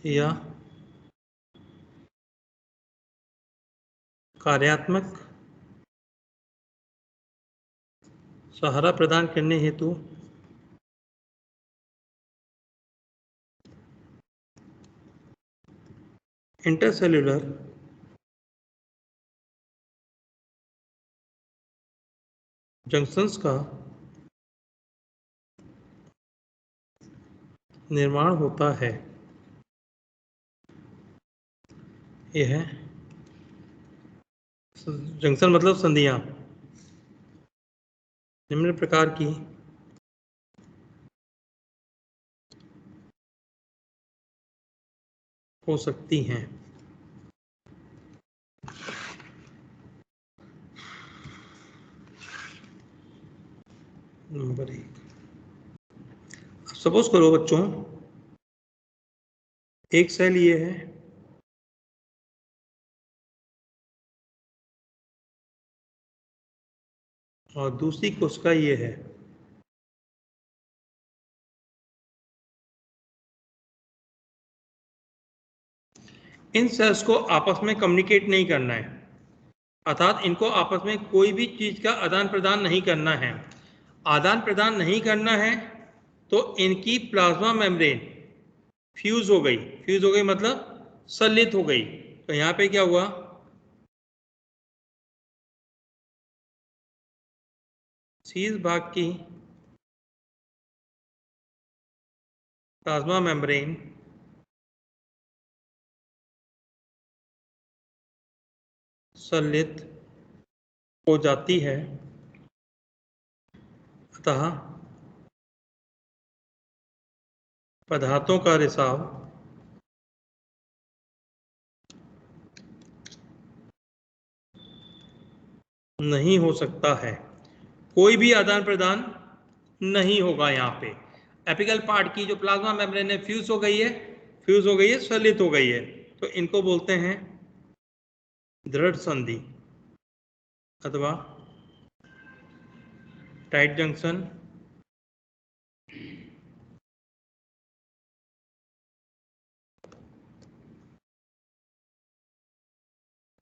या कार्यात्मक सहारा प्रदान करने हेतु इंटरसेल्युलर जंक्शंस का निर्माण होता है। यह जंक्शन मतलब संधियां निम्न प्रकार की हो सकती हैं। नंबर 1, सपोज करो बच्चों, एक सेल ये है, और दूसरी कोशिका ये है। इन सेल्स को आपस में कम्युनिकेट नहीं करना है, अर्थात इनको आपस में कोई भी चीज का आदान प्रदान नहीं करना है। आदान प्रदान नहीं करना है तो इनकी प्लाज्मा मेम्ब्रेन फ्यूज हो गई। फ्यूज हो गई मतलब संलित हो गई। तो यहां पे क्या हुआ, शीर्ष भाग की प्लाज्मा मेम्ब्रेन संलित हो जाती है, अतः पदार्थों का रिसाव नहीं हो सकता है। कोई भी आदान प्रदान नहीं होगा। यहाँ पे एपिकल पार्ट की जो प्लाज्मा मेम्ब्रेन है फ्यूज हो गई है, फ्यूज हो गई है, संलित हो गई है। तो इनको बोलते हैं दृढ़ संधि अथवा टाइट जंक्शन,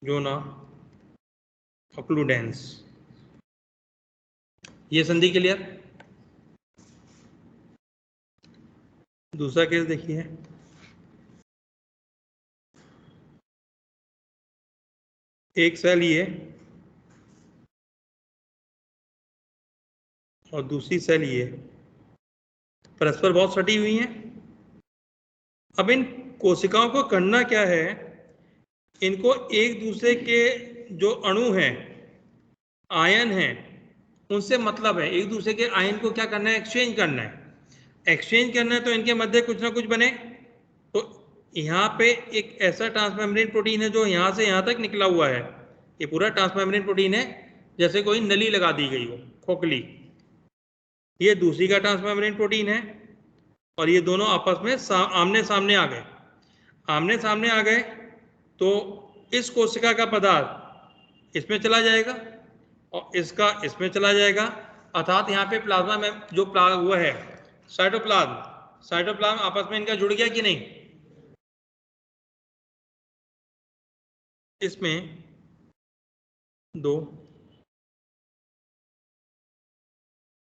जोना ऑक्लूडेंस। ये संधि क्लियर। दूसरा केस देखिए, एक सेल ये और दूसरी सेल ये परस्पर बहुत सटी हुई हैं। अब इन कोशिकाओं को करना क्या है, इनको एक दूसरे के जो अणु हैं, आयन हैं, उनसे मतलब है। एक दूसरे के आयन को क्या करना है, एक्सचेंज करना है। एक्सचेंज करना है तो इनके मध्य कुछ ना कुछ बने। तो यहाँ पे एक ऐसा ट्रांसमेम्ब्रेन प्रोटीन है जो यहाँ से यहाँ तक निकला हुआ है। ये पूरा ट्रांसमेम्ब्रेन प्रोटीन है, जैसे कोई नली लगा दी गई हो, खोखली। ये दूसरी का ट्रांसमेम्ब्रेन प्रोटीन है और ये दोनों आपस में आमने सामने आ गए। आमने सामने आ गए तो इस कोशिका का पदार्थ इसमें चला जाएगा और इसका इसमें चला जाएगा। अर्थात यहाँ पे प्लाज्मा में जो हुआ है साइटोप्लाज्म, साइटोप्लाज्म आपस में इनका जुड़ गया कि नहीं। इसमें दो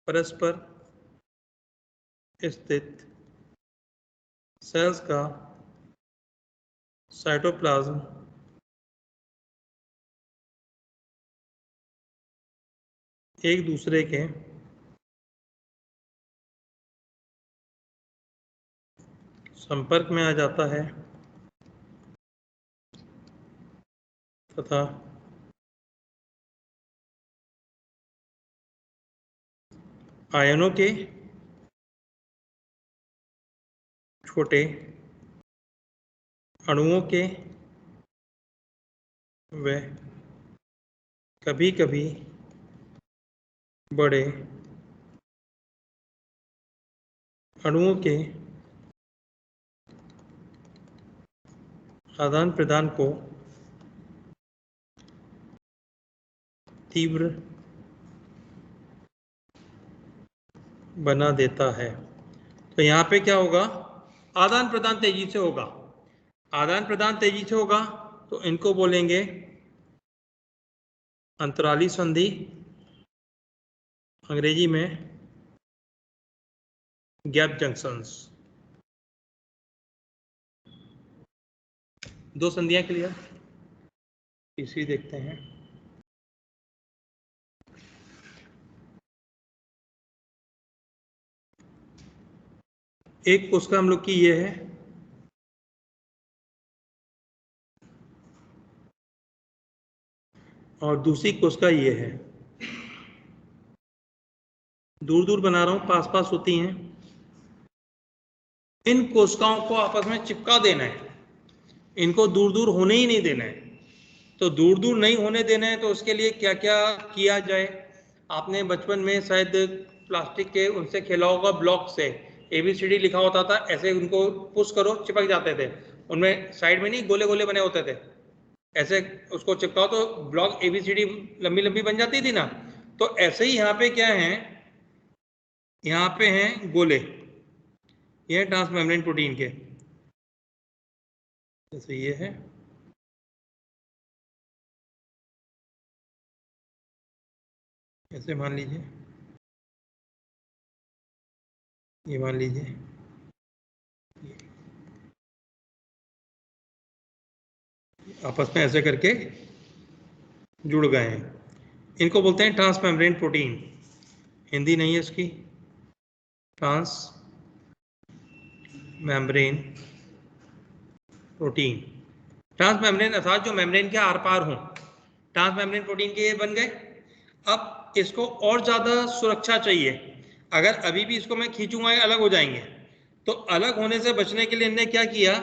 परस्पर स्थित सेल्स का साइटोप्लाज्म एक दूसरे के संपर्क में आ जाता है तथा आयनों के छोटे अणुओं के व कभी-कभी बड़े अणुओं के आदान प्रदान को तीव्र बना देता है। तो यहाँ पे क्या होगा, आदान प्रदान तेजी से होगा। आदान प्रदान तेजी से होगा तो इनको बोलेंगे अंतराली संधि, अंग्रेजी में गैप जंक्शंस। दो संधियां क्लियर। तीसरी देखते हैं। एक कोशिका हम लोग की ये है और दूसरी कोशिका ये है। दूर दूर बना रहा हूं, पास पास होती हैं। इन कोशिकाओं को आपस में चिपका देना है, इनको दूर दूर होने ही नहीं देना है। तो दूर दूर नहीं होने देना है तो उसके लिए क्या क्या किया जाए। आपने बचपन में शायद प्लास्टिक के उनसे खेला होगा, ब्लॉक से ABCD लिखा होता था, ऐसे उनको पुश करो चिपक जाते थे। उनमें साइड में नहीं गोले गोले बने होते थे, ऐसे उसको चिपकाओ तो ब्लॉक ABCD लंबी लंबी बन जाती थी ना। तो ऐसे ही यहाँ पे क्या है, यहाँ पे हैं गोले, ये ट्रांसमेम्ब्रेन प्रोटीन के, जैसे ये है ऐसे मान लीजिए, ये मान लीजिए, आपस में ऐसे करके जुड़ गए हैं। इनको बोलते हैं ट्रांसमेम्ब्रेन प्रोटीन। हिंदी नहीं है इसकी, ट्रांस मेम्ब्रेन प्रोटीन। ट्रांसमेम्ब्रेन अर्थात जो मेम्ब्रेन के आर पार हों, ट्रांसमेम्ब्रेन प्रोटीन के ये बन गए। अब इसको और ज्यादा सुरक्षा चाहिए, अगर अभी भी इसको मैं खींचूंगा ये अलग हो जाएंगे, तो अलग होने से बचने के लिए इन्होंने क्या किया,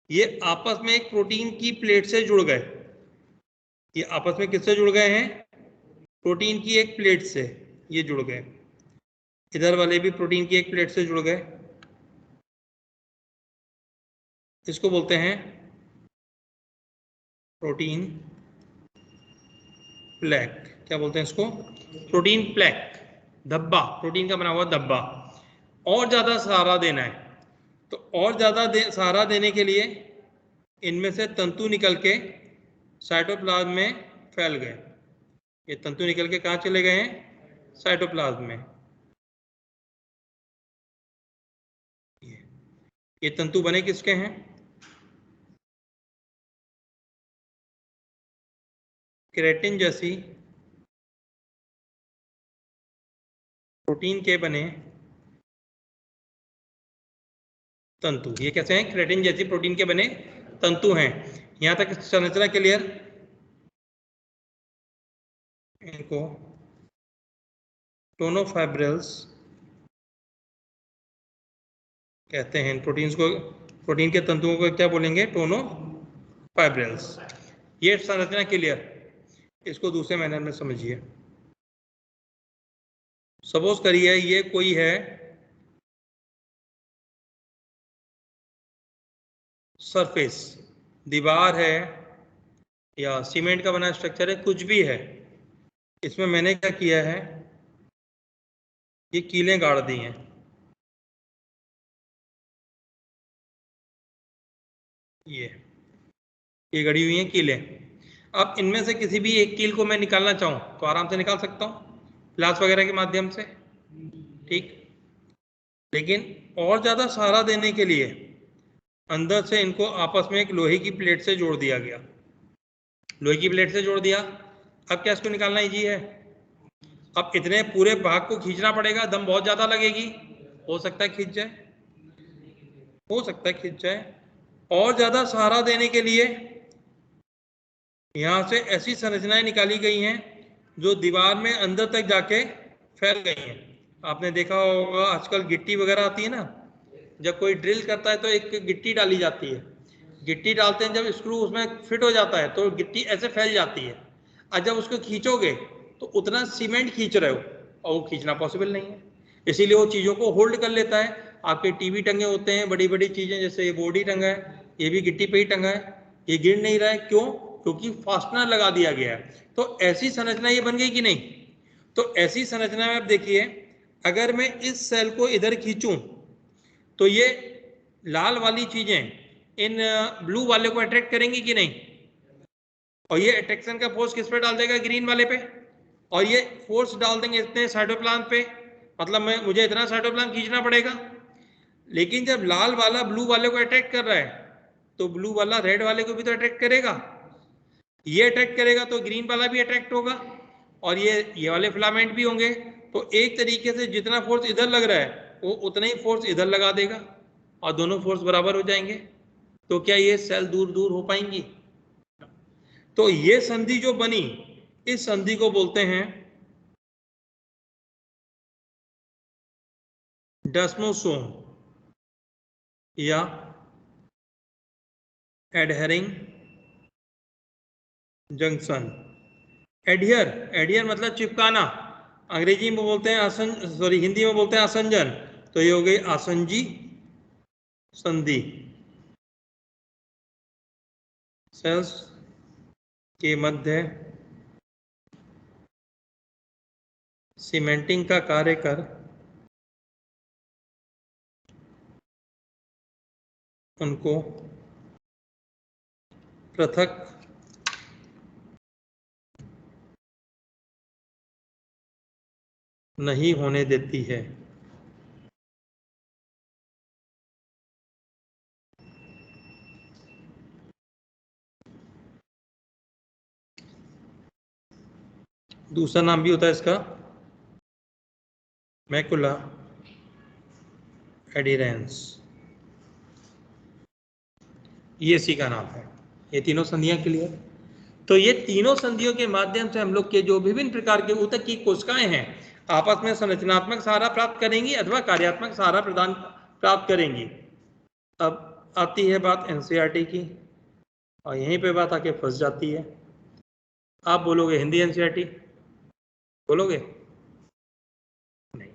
ये आपस में एक प्रोटीन की प्लेट से जुड़ गए। ये आपस में किससे जुड़ गए हैं, प्रोटीन की एक प्लेट से ये जुड़ गए। इधर वाले भी प्रोटीन की एक प्लेट से जुड़ गए। इसको बोलते हैं प्रोटीन प्लेक। क्या बोलते हैं इसको, प्रोटीन प्लेक, धब्बा, प्रोटीन का बना हुआ धब्बा। और ज्यादा सहारा देना है, तो और ज्यादा सहारा देने के लिए इनमें से तंतु निकल के साइटोप्लाज्म में फैल गए। ये तंतु निकल के कहाँ चले गए हैं, साइटोप्लाज्म में। ये तंतु बने किसके हैं, केराटिन जैसी प्रोटीन के बने तंतु। ये कैसे हैं, केराटिन जैसी प्रोटीन के बने तंतु हैं। यहां तक संरचना क्लियर। इनको टोनोफाइब्रिल्स कहते हैं। प्रोटीन्स को, प्रोटीन के तंतुओं को क्या बोलेंगे, टोनोफाइब्रिल्स। ये संरचना क्लियर। इसको दूसरे मैनर में समझिए। सपोज करिए ये कोई है सरफेस, दीवार है या सीमेंट का बना स्ट्रक्चर है, कुछ भी है, इसमें मैंने क्या किया है, ये कीलें गाड़ दी हैं। ये गड़ी हुई हैं कीलें। अब इनमें से किसी भी एक कील को मैं निकालना चाहूं तो आराम से निकाल सकता हूं, प्लास वगैरह के माध्यम से, ठीक। लेकिन और ज्यादा सहारा देने के लिए अंदर से इनको आपस में एक लोहे की प्लेट से जोड़ दिया गया। लोहे की प्लेट से जोड़ दिया। अब क्या इसको निकालना इजी है। अब इतने पूरे भाग को खींचना पड़ेगा, दम बहुत ज्यादा लगेगी, हो सकता है खींच जाए, हो सकता है खींच जाए। और ज्यादा सहारा देने के लिए यहां से ऐसी संरचनाएं निकाली गई हैं जो दीवार में अंदर तक जाके फैल गई हैं। आपने देखा होगा आजकल गिट्टी वगैरह आती है ना, जब कोई ड्रिल करता है तो एक गिट्टी डाली जाती है। गिट्टी डालते हैं, जब स्क्रू उसमें फिट हो जाता है तो गिट्टी ऐसे फैल जाती है, और जब उसको खींचोगे तो उतना सीमेंट खींच रहे हो, और वो खींचना पॉसिबल नहीं है। इसीलिए वो चीज़ों को होल्ड कर लेता है। आपके टीवी टंगे होते हैं, बड़ी बड़ी चीज़ें, जैसे ये बोर्ड ही टंगा है, ये भी गिट्टी पे ही टंगा है, ये गिर नहीं रहा है। क्यों, क्योंकि फास्टनर लगा दिया गया है। तो ऐसी संरचना ये बन गई कि नहीं। तो ऐसी संरचना में अब देखिए, अगर मैं इस सेल को इधर खींचूं तो ये लाल वाली चीजें इन ब्लू वाले को अट्रैक्ट करेंगी कि नहीं, और ये अट्रैक्शन का फोर्स किस पे डाल देगा, ग्रीन वाले पे। और ये फोर्स डाल देंगे इतने साइटोप्लाज्म पे, मतलब मुझे इतना साइटोप्लाज्म खींचना पड़ेगा। लेकिन जब लाल वाला ब्लू वाले को अट्रैक्ट कर रहा है तो ब्लू वाला रेड वाले को भी तो अट्रैक्ट करेगा। ये अट्रैक्ट करेगा तो ग्रीन वाला भी अट्रैक्ट होगा, और ये वाले फिलामेंट भी होंगे। तो एक तरीके से जितना फोर्स इधर लग रहा है वो उतना ही फोर्स इधर लगा देगा, और दोनों फोर्स बराबर हो जाएंगे। तो क्या ये सेल दूर दूर हो पाएंगी। तो ये संधि जो बनी, इस संधि को बोलते हैं डेस्मोसोम या एडहेरिंग जंक्शन। एडियर, एडियर मतलब चिपकाना, अंग्रेजी में बोलते हैं आसन, सॉरी हिंदी में बोलते हैं आसंजन। तो ये हो गई आसंजी संधि। सेल्स के मध्य सीमेंटिंग का कार्य कर उनको पृथक नहीं होने देती है। दूसरा नाम भी होता है इसका मैकुला एडिरेंस, ये इसी का नाम है। ये तीनों संधियां क्लियर। तो ये तीनों संधियों के माध्यम से हम लोग के जो विभिन्न प्रकार के ऊतक की कोशिकाएं हैं आपस में संरचनात्मक सहारा प्राप्त करेंगी अथवा कार्यात्मक सहारा प्रदान प्राप्त करेंगी। अब आती है बात एनसीईआरटी की, और यहीं पे बात आके फंस जाती है। आप बोलोगे हिंदी एनसीईआरटी बोलोगे? नहीं,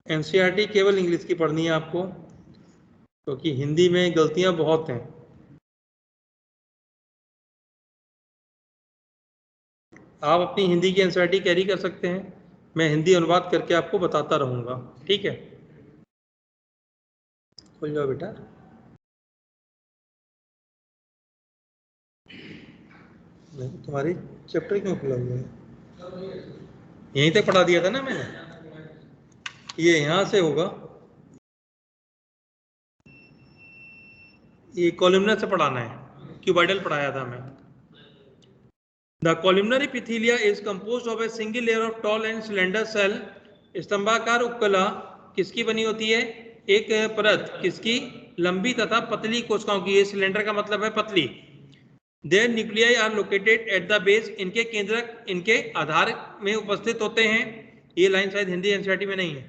एनसीईआरटी केवल इंग्लिश की पढ़नी है आपको, क्योंकि हिंदी में गलतियां बहुत हैं। आप अपनी हिंदी की एनसीईआरटी कैरी कर सकते हैं, मैं हिंदी अनुवाद करके आपको बताता रहूंगा, ठीक है? खुल जाओ बेटा। नहीं, तुम्हारी चैप्टर क्यों खुला हुआ है? यहीं तक पढ़ा दिया था ना मैंने, ये यहां से होगा, ये कॉलमनर से पढ़ाना है, क्यूबाइडल पढ़ाया था मैं। The columnar epithelia is composed of a single layer of tall and cylinder cell. स्तंभाकार उपकला किसकी बनी होती है? एक परत किसकी? लंबी तथा पतली कोशिकाओं की। ये सिलेंडर का मतलब है पतली। Their nuclei are located at the base, इनके केंद्रक इनके आधार में उपस्थित होते हैं। ये लाइन शायद हिंदी एनसीईआरटी में नहीं है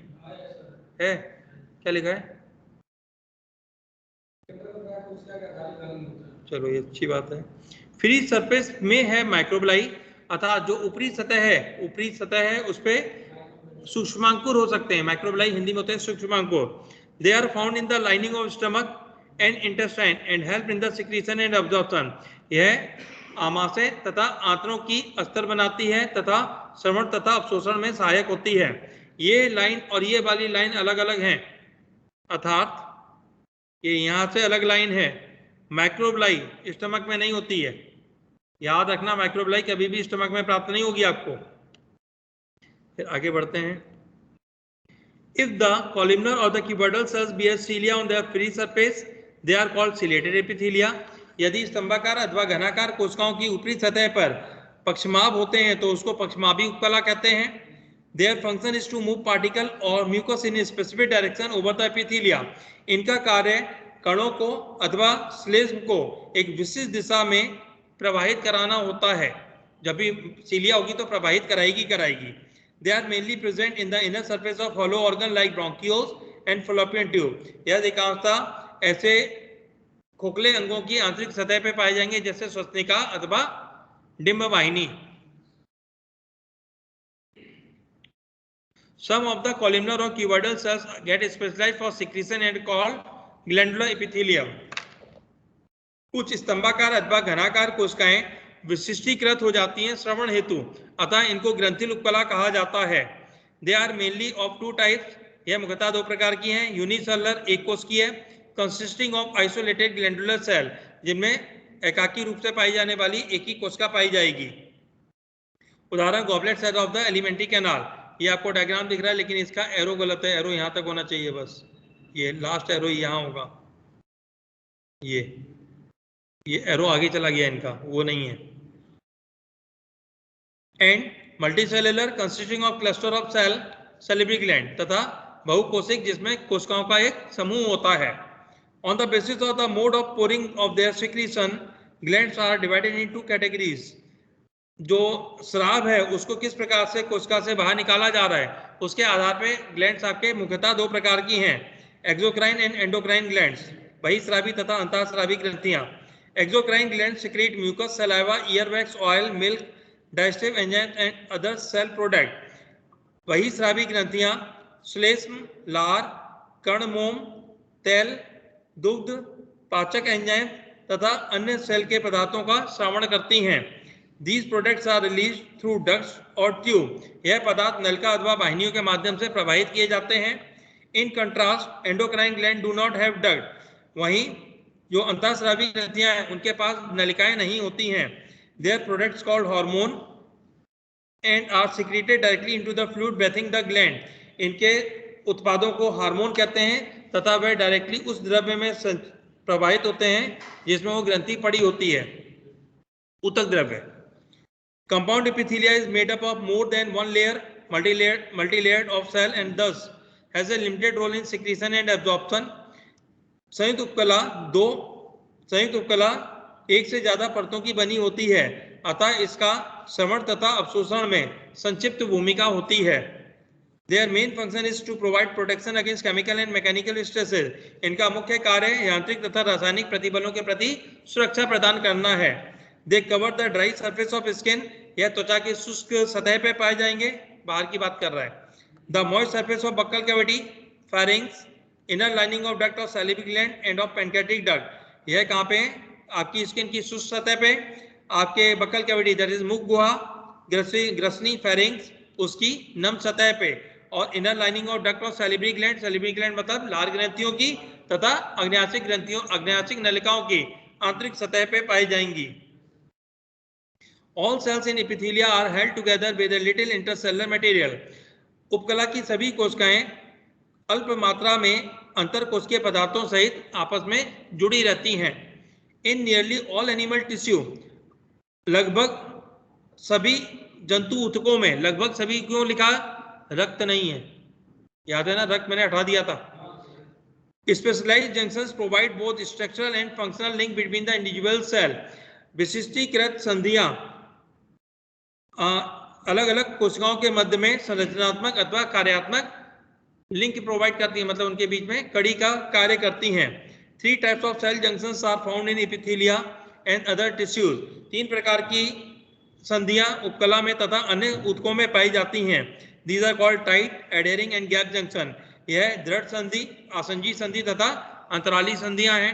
क्या लिखा है? चलो ये अच्छी बात है। फ्री सरफेस में है माइक्रोबलाई, अर्थात जो ऊपरी सतह है उस पर सूक्ष्मांकुर हो सकते हैं। माइक्रोबलाई हिंदी में होते हैं सूक्ष्मांकुर। They are found in the lining of stomach and intestine and help in the secretion and absorption. यह आमाशय तथा आंतों की अस्तर बनाती है तथा श्रवण तथा अवशोषण में सहायक होती है। ये लाइन और ये वाली लाइन अलग अलग हैं, अर्थात ये यहां से अलग लाइन है। माइक्रोबलाई स्टमक में नहीं होती है, याद रखना। माइक्रोबलाई कभी भी स्टमक में प्राप्त नहीं होगी आपको। फिर आगे बढ़ते हैं। If the columnar or the cuboidal cells bear cilia on their free surface, they are called ciliated epithelia. यदि स्तंभाकार अथवा घनाकार कोशिकाओं की ऊपरी सतह पर पक्षमाभ होते हैं तो उसको पक्षमाभी उपकला कहते हैं। Their function is to move particle or mucus in a specific direction over the epithelia. इनका कार्य कणों को अथवा श्लेष्म को एक विशिष्ट दिशा में प्रवाहित कराना होता है। जब भी सीलिया होगी तो प्रवाहित कराएगी। They are mainly present in the inner surface of hollow organ like bronchioles and fallopian tube. यह अधिकांशतः ऐसे खोखले अंगों की आंतरिक सतह पर पाए जाएंगे जैसे श्वसनिका अथवा डिंब वाहिनी। Some of the columnar or cuboidal cells get specialized for secretion and called glandular epithelium. कुछ स्तंभाकार अथवा घनाकार कोशिकाएं विशिष्टीकृत हो जाती हैं श्रवण हेतु, अतः इनको ग्रंथिल उपकला कहा जाता है। They are mainly of two types, यह मुख्यतः दो प्रकार की हैं। यूनिसेलुलर एक कोशिकीय, consisting of isolated glandular cell, जिनमें एकाकी रूप से पाई जाने वाली एक ही कोशिका पाई जाएगी। उदाहरण goblet cell of the alimentary canal. ये आपको डायग्राम दिख रहा है लेकिन इसका एरो गलत है, एरो यहाँ तक होना चाहिए बस, ये लास्ट एरो यहाँ होगा, ये एरो आगे चला गया इनका, वो नहीं है। And multicellular consisting of cluster of cell salivary gland, तथा बहुकोशिक जिसमें कोशिकाओं का एक समूह होता है। On the basis of the mode of pouring of their secretion, glands are divided into categories. जो स्राव है उसको किस प्रकार से कोशिका से बाहर निकाला जा रहा है उसके आधार पे ग्लैंड्स आपके मुख्यतः दो प्रकार की हैं, एक्सोक्राइन एंड एंडोक्राइन ग्लैंड्स, बहिस्रावी तथा अंतःस्रावी ग्रंथियां। Exocrine gland secrete mucus, saliva, earwax, oil, milk, digestive enzymes and other cell product. बहिस्रावी ग्रंथियां श्लेष्म, लार, कर्णमोम, तेल, दुग्ध, पाचक एंजाइम तथा अन्य सेल के पदार्थों का श्रावण करती हैं। These products are released through ducts or tube. यह पदार्थ नलिका अथवा वाहिनियों के माध्यम से प्रवाहित किए जाते हैं। In contrast, endocrine gland do not have duct. वहीं जो अंतःस्रावी ग्रंथियां हैं उनके पास नलिकाएं नहीं होती हैं। Their products called hormone and are secreted directly into the fluid bathing the gland. इनके उत्पादों को हार्मोन कहते हैं तथा वह डायरेक्टली उस द्रव्य में प्रवाहित होते हैं जिसमें वो ग्रंथि पड़ी होती है, ऊतक द्रव्य। Compound epithelia is made up of more than one layer, multi-layered of cell and thus has a limited role in secretion and absorption। संयुक्त उपकला एक से ज्यादा परतों की बनी होती है, अतः इसका श्रवण तथा अवशोषण में संक्षिप्त भूमिका होती है। Their main function is to provide protection against chemical and mechanical stresses। इनका मुख्य कार्य यांत्रिक तथा रासायनिक प्रतिबलों के प्रति सुरक्षा प्रदान करना है। They cover the dry surface of skin। यह त्वचा की शुष्क सतह पे पाए जाएंगे, बाहर की बात कर रहा है। The moist surface of buccal cavity, pharynx, inner lining of duct of salivary gland and of pancreatic duct। यह कहाँ पे? आपकी स्किन की शुष्क सतह पे, आपके बक्कल कैविटी दैट इज मुख गुहा, ग्रसनी फेरिंग्स उसकी नम सतह पे, और inner lining of duct of salivary gland मतलब लार ग्रंथियों की तथा अग्न्याशिक नलिकाओं की आंतरिक सतह पे पाई जाएंगी। All cells in epithelia are held together with a little intercellular material। उपकला की सभी कोशिकाएं अल्प मात्रा में अंतरकोशिकीय पदार्थों सहित आपस में जुड़ी रहती हैं। इन नियरली ऑल एनिमल टिश्यू, लगभग सभी जंतु ऊतकों में, लगभग सभी क्यों लिखा? रक्त नहीं है, याद है ना, रक्त मैंने हटा दिया था। Specialised junctions provide both structural and functional link between the individual cell. विशिष्टीकृत संधियां अलग अलग कोशिकाओं के मध्य में संरचनात्मक अथवा कार्यात्मक लिंक प्रोवाइड करती है, मतलब उनके बीच में कड़ी का कार्य करती हैं। 3 types of cell junctions are found in epithelia and other tissues. 3 प्रकार की संधियां उपकला में तथा अन्य ऊतकों में पाई जाती हैं। These are called tight, adhering and gap junction. यह दृढ़ संधि, आसंजी संधि तथा अंतराली संधियां हैं।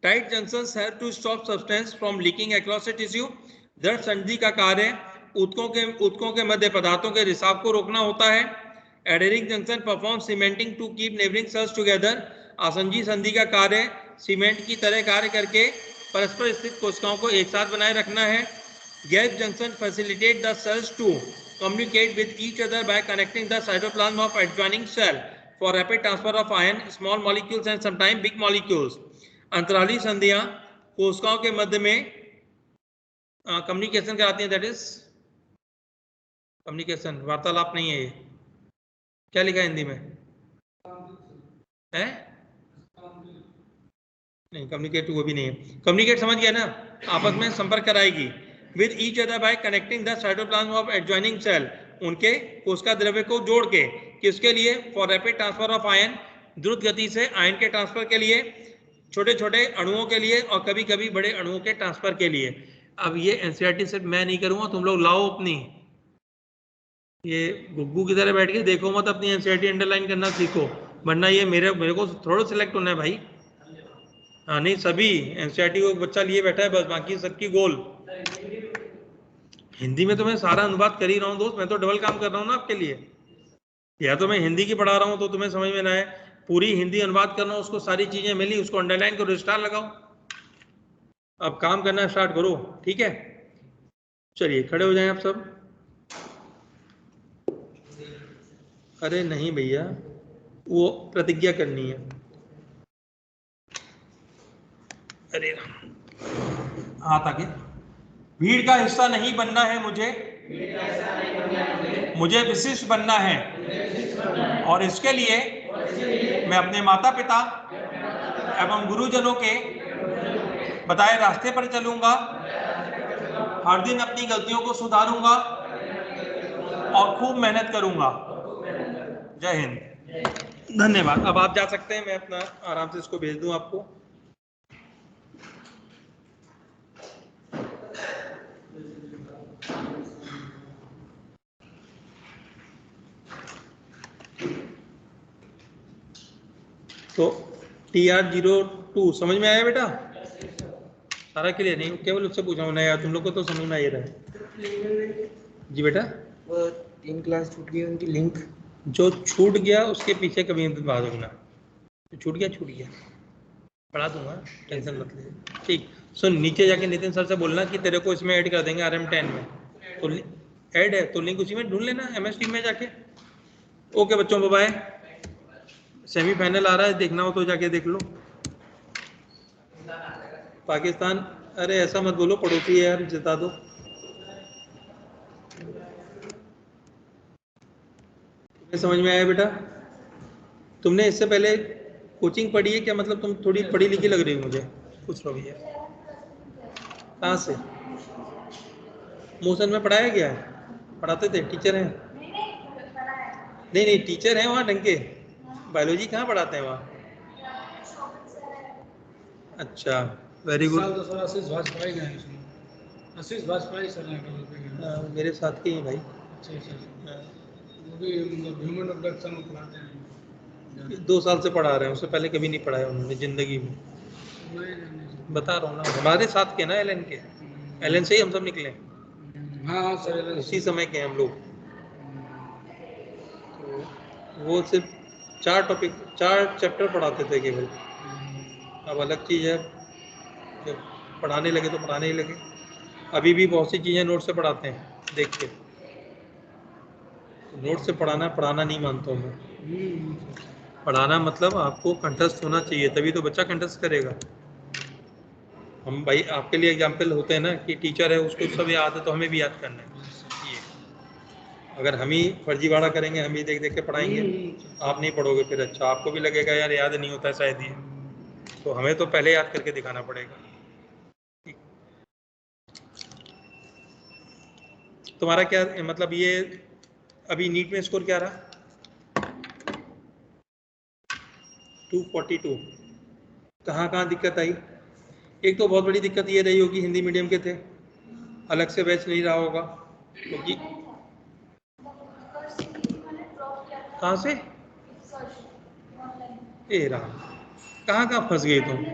Tight junctions help to stop substance from leaking across the tissue. दृढ़ संधि का कार्य ऊतकों के मध्य पदार्थों के रिसाव को रोकना होता है। Adhering junction perform cementing to keep neighbouring cells together. आसंजी संधि का कार्य सीमेंट की तरह कार्य करके परस्पर स्थित कोशिकाओं को एक साथ बनाए रखना है। Gap junction facilitate the cells to communicate with each other by connecting the cytoplasm of adjoining cell for rapid transfer of ion, small molecules and sometimes big molecules। अंतराली संधियां कोशिकाओं के मध्य में कम्युनिकेशन कराती हैं, दैट इज कम्युनिकेशन, वार्तालाप नहीं है। ये क्या लिखा है हिंदी में? है नहीं, कम्युनिकेट वो भी नहीं है। कम्युनिकेट समझ गया ना, आपस में संपर्क कराएगी। With each other by connecting the cytoplasm of adjoining cell, उनके कोशिका द्रव्य को जोड़ के, किसके लिए? For rapid transfer of ion, द्रुत गति से आयन के ट्रांसफर के लिए, छोटे छोटे अणुओं के लिए और कभी कभी बड़े अणुओं के ट्रांसफर के लिए। अब ये एनसीईआरटी से मैं नहीं करूंगा, तुम लोग लाओ अपनी, ये गुग्गू की तरह बैठ के देखो मत, अपनी एनसीईआरटी अंडरलाइन करना सीखो, वरना ये मेरे को थोड़ा सिलेक्ट होना है भाई। हाँ नहीं, सभी एनसीईआरटी को बच्चा लिए बैठा है बस, बाकी सबकी गोल। हिंदी में तो मैं सारा अनुवाद कर ही रहा हूँ दोस्त, मैं तो डबल काम कर रहा हूँ ना आपके लिए। या तो मैं हिंदी की पढ़ा रहा हूँ तो तुम्हें समझ में ना आए, पूरी हिंदी अनुवाद कर रहा हूँ, उसको सारी चीजें मिली, उसको अंडरलाइन करो, स्टार लगाओ, अब काम करना स्टार्ट करो, ठीक है? चलिए खड़े हो जाएं आप सब। अरे नहीं भैया, वो प्रतिज्ञा करनी है। अरे हाथ आगे। भीड़ का हिस्सा नहीं बनना है मुझे विशिष्ट बनना है, और इसके लिए मैं अपने माता पिता एवं गुरुजनों के बताए रास्ते पर चलूंगा, हर दिन अपनी गलतियों को सुधारूंगा और खूब मेहनत करूंगा। जय हिंद, धन्यवाद। अब आप जा सकते हैं, मैं अपना आराम से इसको भेज दूं आपको। तो TR02 समझ में आया बेटा? सारा क्लियर? नहीं, केवल उससे पूछा हूँ ना यार, तुम लोग को तो समझ में आ ही रहा है। जी बेटा, वो 3 क्लास छूट गई उनकी लिंक, जो छूट गया उसके पीछे कभी इंतजार होना, छूट गया पढ़ा दूंगा, टेंशन मत ले। ठीक, सुन, नीचे जाके नितिन सर से बोलना कि तेरे को इसमें ऐड कर देंगे RM10 में, तो ऐड है तो लिंक उसी में ढूंढ लेना MS टीम में जाके। ओके बच्चों, बाय बाय। सेमीफाइनल आ रहा है, देखना हो तो जाके देख लो। पाकिस्तान, अरे ऐसा मत बोलो, पड़ोसी है यार, जिता दो। तुम्हें समझ में आया बेटा? तुमने इससे पहले कोचिंग पढ़ी है क्या? मतलब तुम थोड़ी पढ़ी लिखी लग रही हो मुझे। पूछ लो भैया, कहाँ से? मोशन में पढ़ाया गया है? पढ़ाते थे, टीचर हैं? नहीं नहीं, टीचर हैं वहाँ ढंग के? बायोलॉजी कहाँ पढ़ाते हैं वहाँ? अच्छा, वेरी गुड। आशीष वाजपेयी गए इसमें, आशीष वाजपेयी सर हैं मेरे साथ के ही भाई। अच्छा अच्छा, वो भी मतलब ह्यूमन अबडक्शन में पढ़ाते हैं। 2 साल से पढ़ा रहे हैं, उससे पहले कभी नहीं पढ़ाया उन्होंने जिंदगी में। बता रहा हूँ ना, हमारे साथ के ना एलन के, एलन से ही हम सब निकले। हाँ हाँ सर, उसी समय के हम लोग। तो वो सिर्फ 4 चैप्टर पढ़ाते थे केवल। अब अलग चीज़ है, जब पढ़ाने लगे तो पढ़ाने ही लगे। अभी भी बहुत सी चीज़ें नोट से पढ़ाते हैं, देख के। नोट से पढ़ाना नहीं मानता हूँ मैं। पढ़ाना मतलब आपको कंठस्थ होना चाहिए, तभी तो बच्चा कंठस्थ करेगा। हम भाई आपके लिए एग्जाम्पल होते हैं ना, कि टीचर है उसको सब याद है तो हमें भी याद करना है। ये अगर हम ही फर्जीवाड़ा करेंगे, हम ही देख देख के पढ़ाएंगे, आप नहीं पढ़ोगे फिर। अच्छा, आपको भी लगेगा यार याद नहीं होता है शायद ये, तो हमें तो पहले याद करके दिखाना पड़ेगा। तुम्हारा क्या मतलब, ये अभी नीट में स्कोर क्या रहा? 242। कहाँ दिक्कत आई? एक तो बहुत बड़ी दिक्कत ये रही होगी, हिंदी मीडियम के थे, अलग से बैच नहीं रहा होगा, क्योंकि कहाँ से कहाँ फंस गए तुम?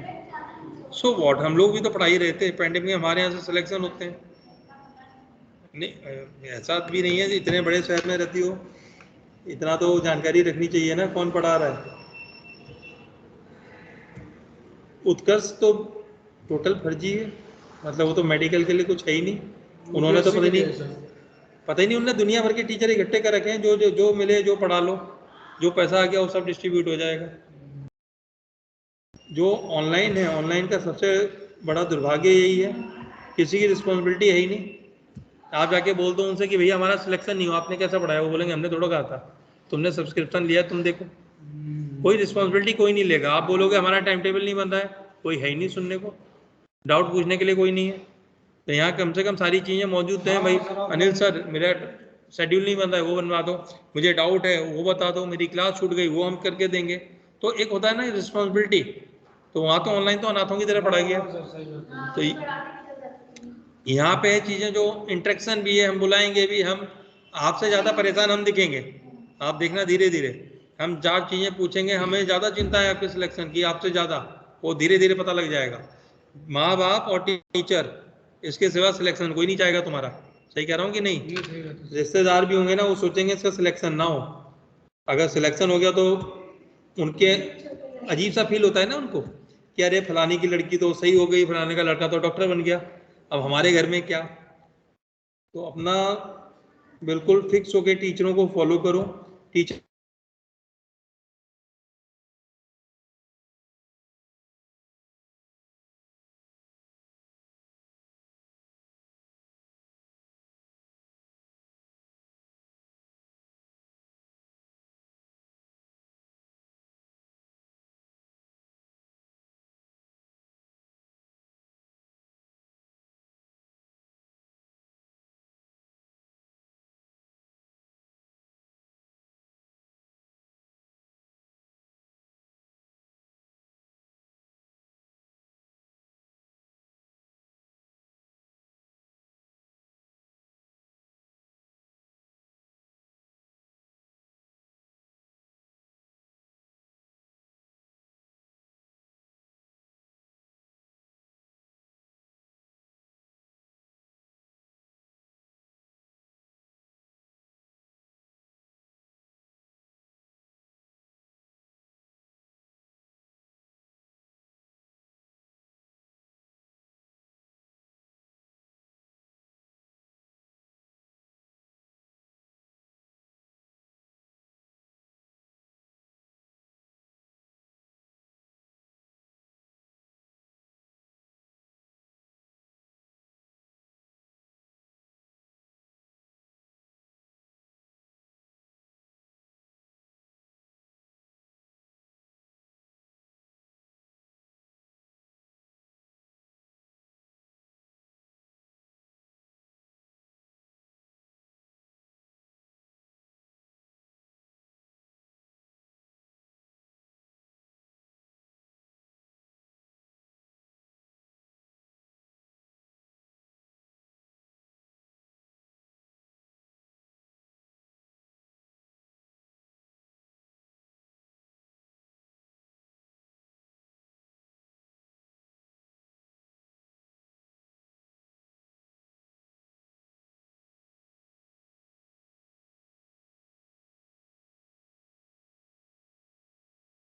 सो वॉट, हम लोग भी तो पढ़ाई रहे थे पेंडेमिक में, हमारे यहाँ से सिलेक्शन होते हैं। नहीं ऐसा भी नहीं है, इतने बड़े शहर में रहती हो, इतना तो जानकारी रखनी चाहिए ना कौन पढ़ा रहा है। उत्कर्ष तो टोटल फर्जी है, मतलब वो तो मेडिकल के लिए कुछ है ही नहीं। उन्होंने तो पता ही नहीं, उन्होंने दुनिया भर के टीचर इकट्ठे कर रखे हैं, जो मिले जो पढ़ा लो, जो पैसा आ गया वो सब डिस्ट्रीब्यूट हो जाएगा। जो ऑनलाइन है, ऑनलाइन का सबसे बड़ा दुर्भाग्य यही है, किसी की रिस्पॉन्सिबिलिटी है ही नहीं। आप जाके बोल दो उनसे कि भैया हमारा सिलेक्शन नहीं हुआ, आपने कैसा पढ़ाया? वो बोलेंगे हमने थोड़ा कहा था, तुमने सब्सक्रिप्शन लिया तुम देखो। कोई रिस्पॉन्सिबिलिटी कोई नहीं लेगा। आप बोलोगे हमारा टाइम टेबल नहीं बन रहा है, कोई है ही नहीं सुनने को, डाउट पूछने के लिए कोई नहीं है। तो यहाँ कम से कम सारी चीज़ें मौजूद हैं। भाई अनिल सर मेरा शेड्यूल नहीं बन रहा है, वो बनवा दो, मुझे डाउट है वो बता दो, मेरी क्लास छूट गई वो हम करके देंगे। तो एक होता है ना रिस्पॉन्सिबिलिटी, तो वहाँ तो ऑनलाइन तो अनाथों की तरह पढ़ा गया। तो यहाँ पे है चीज़ें जो इंटरेक्शन भी है, हम बुलाएंगे भी, हम आपसे ज़्यादा परेशान हम दिखेंगे, आप देखना धीरे धीरे हम 4 चीज़ें पूछेंगे, हमें ज़्यादा चिंता है आपके सिलेक्शन की, आपसे ज़्यादा, वो धीरे धीरे पता लग जाएगा। माँ बाप और टीचर, इसके सिवा सिलेक्शन कोई नहीं चाहेगा तुम्हारा। सही कह रहा हूँ कि नहीं? रिश्तेदार भी होंगे ना, वो सोचेंगे इसका सिलेक्शन ना हो, अगर सिलेक्शन हो गया तो उनके अजीब सा फील होता है ना उनको, कि अरे फलानी की लड़की तो सही हो गई, फलाने का लड़का तो डॉक्टर बन गया, अब हमारे घर में क्या। तो अपना बिल्कुल फिक्स होके टीचरों को फॉलो करो। टीचर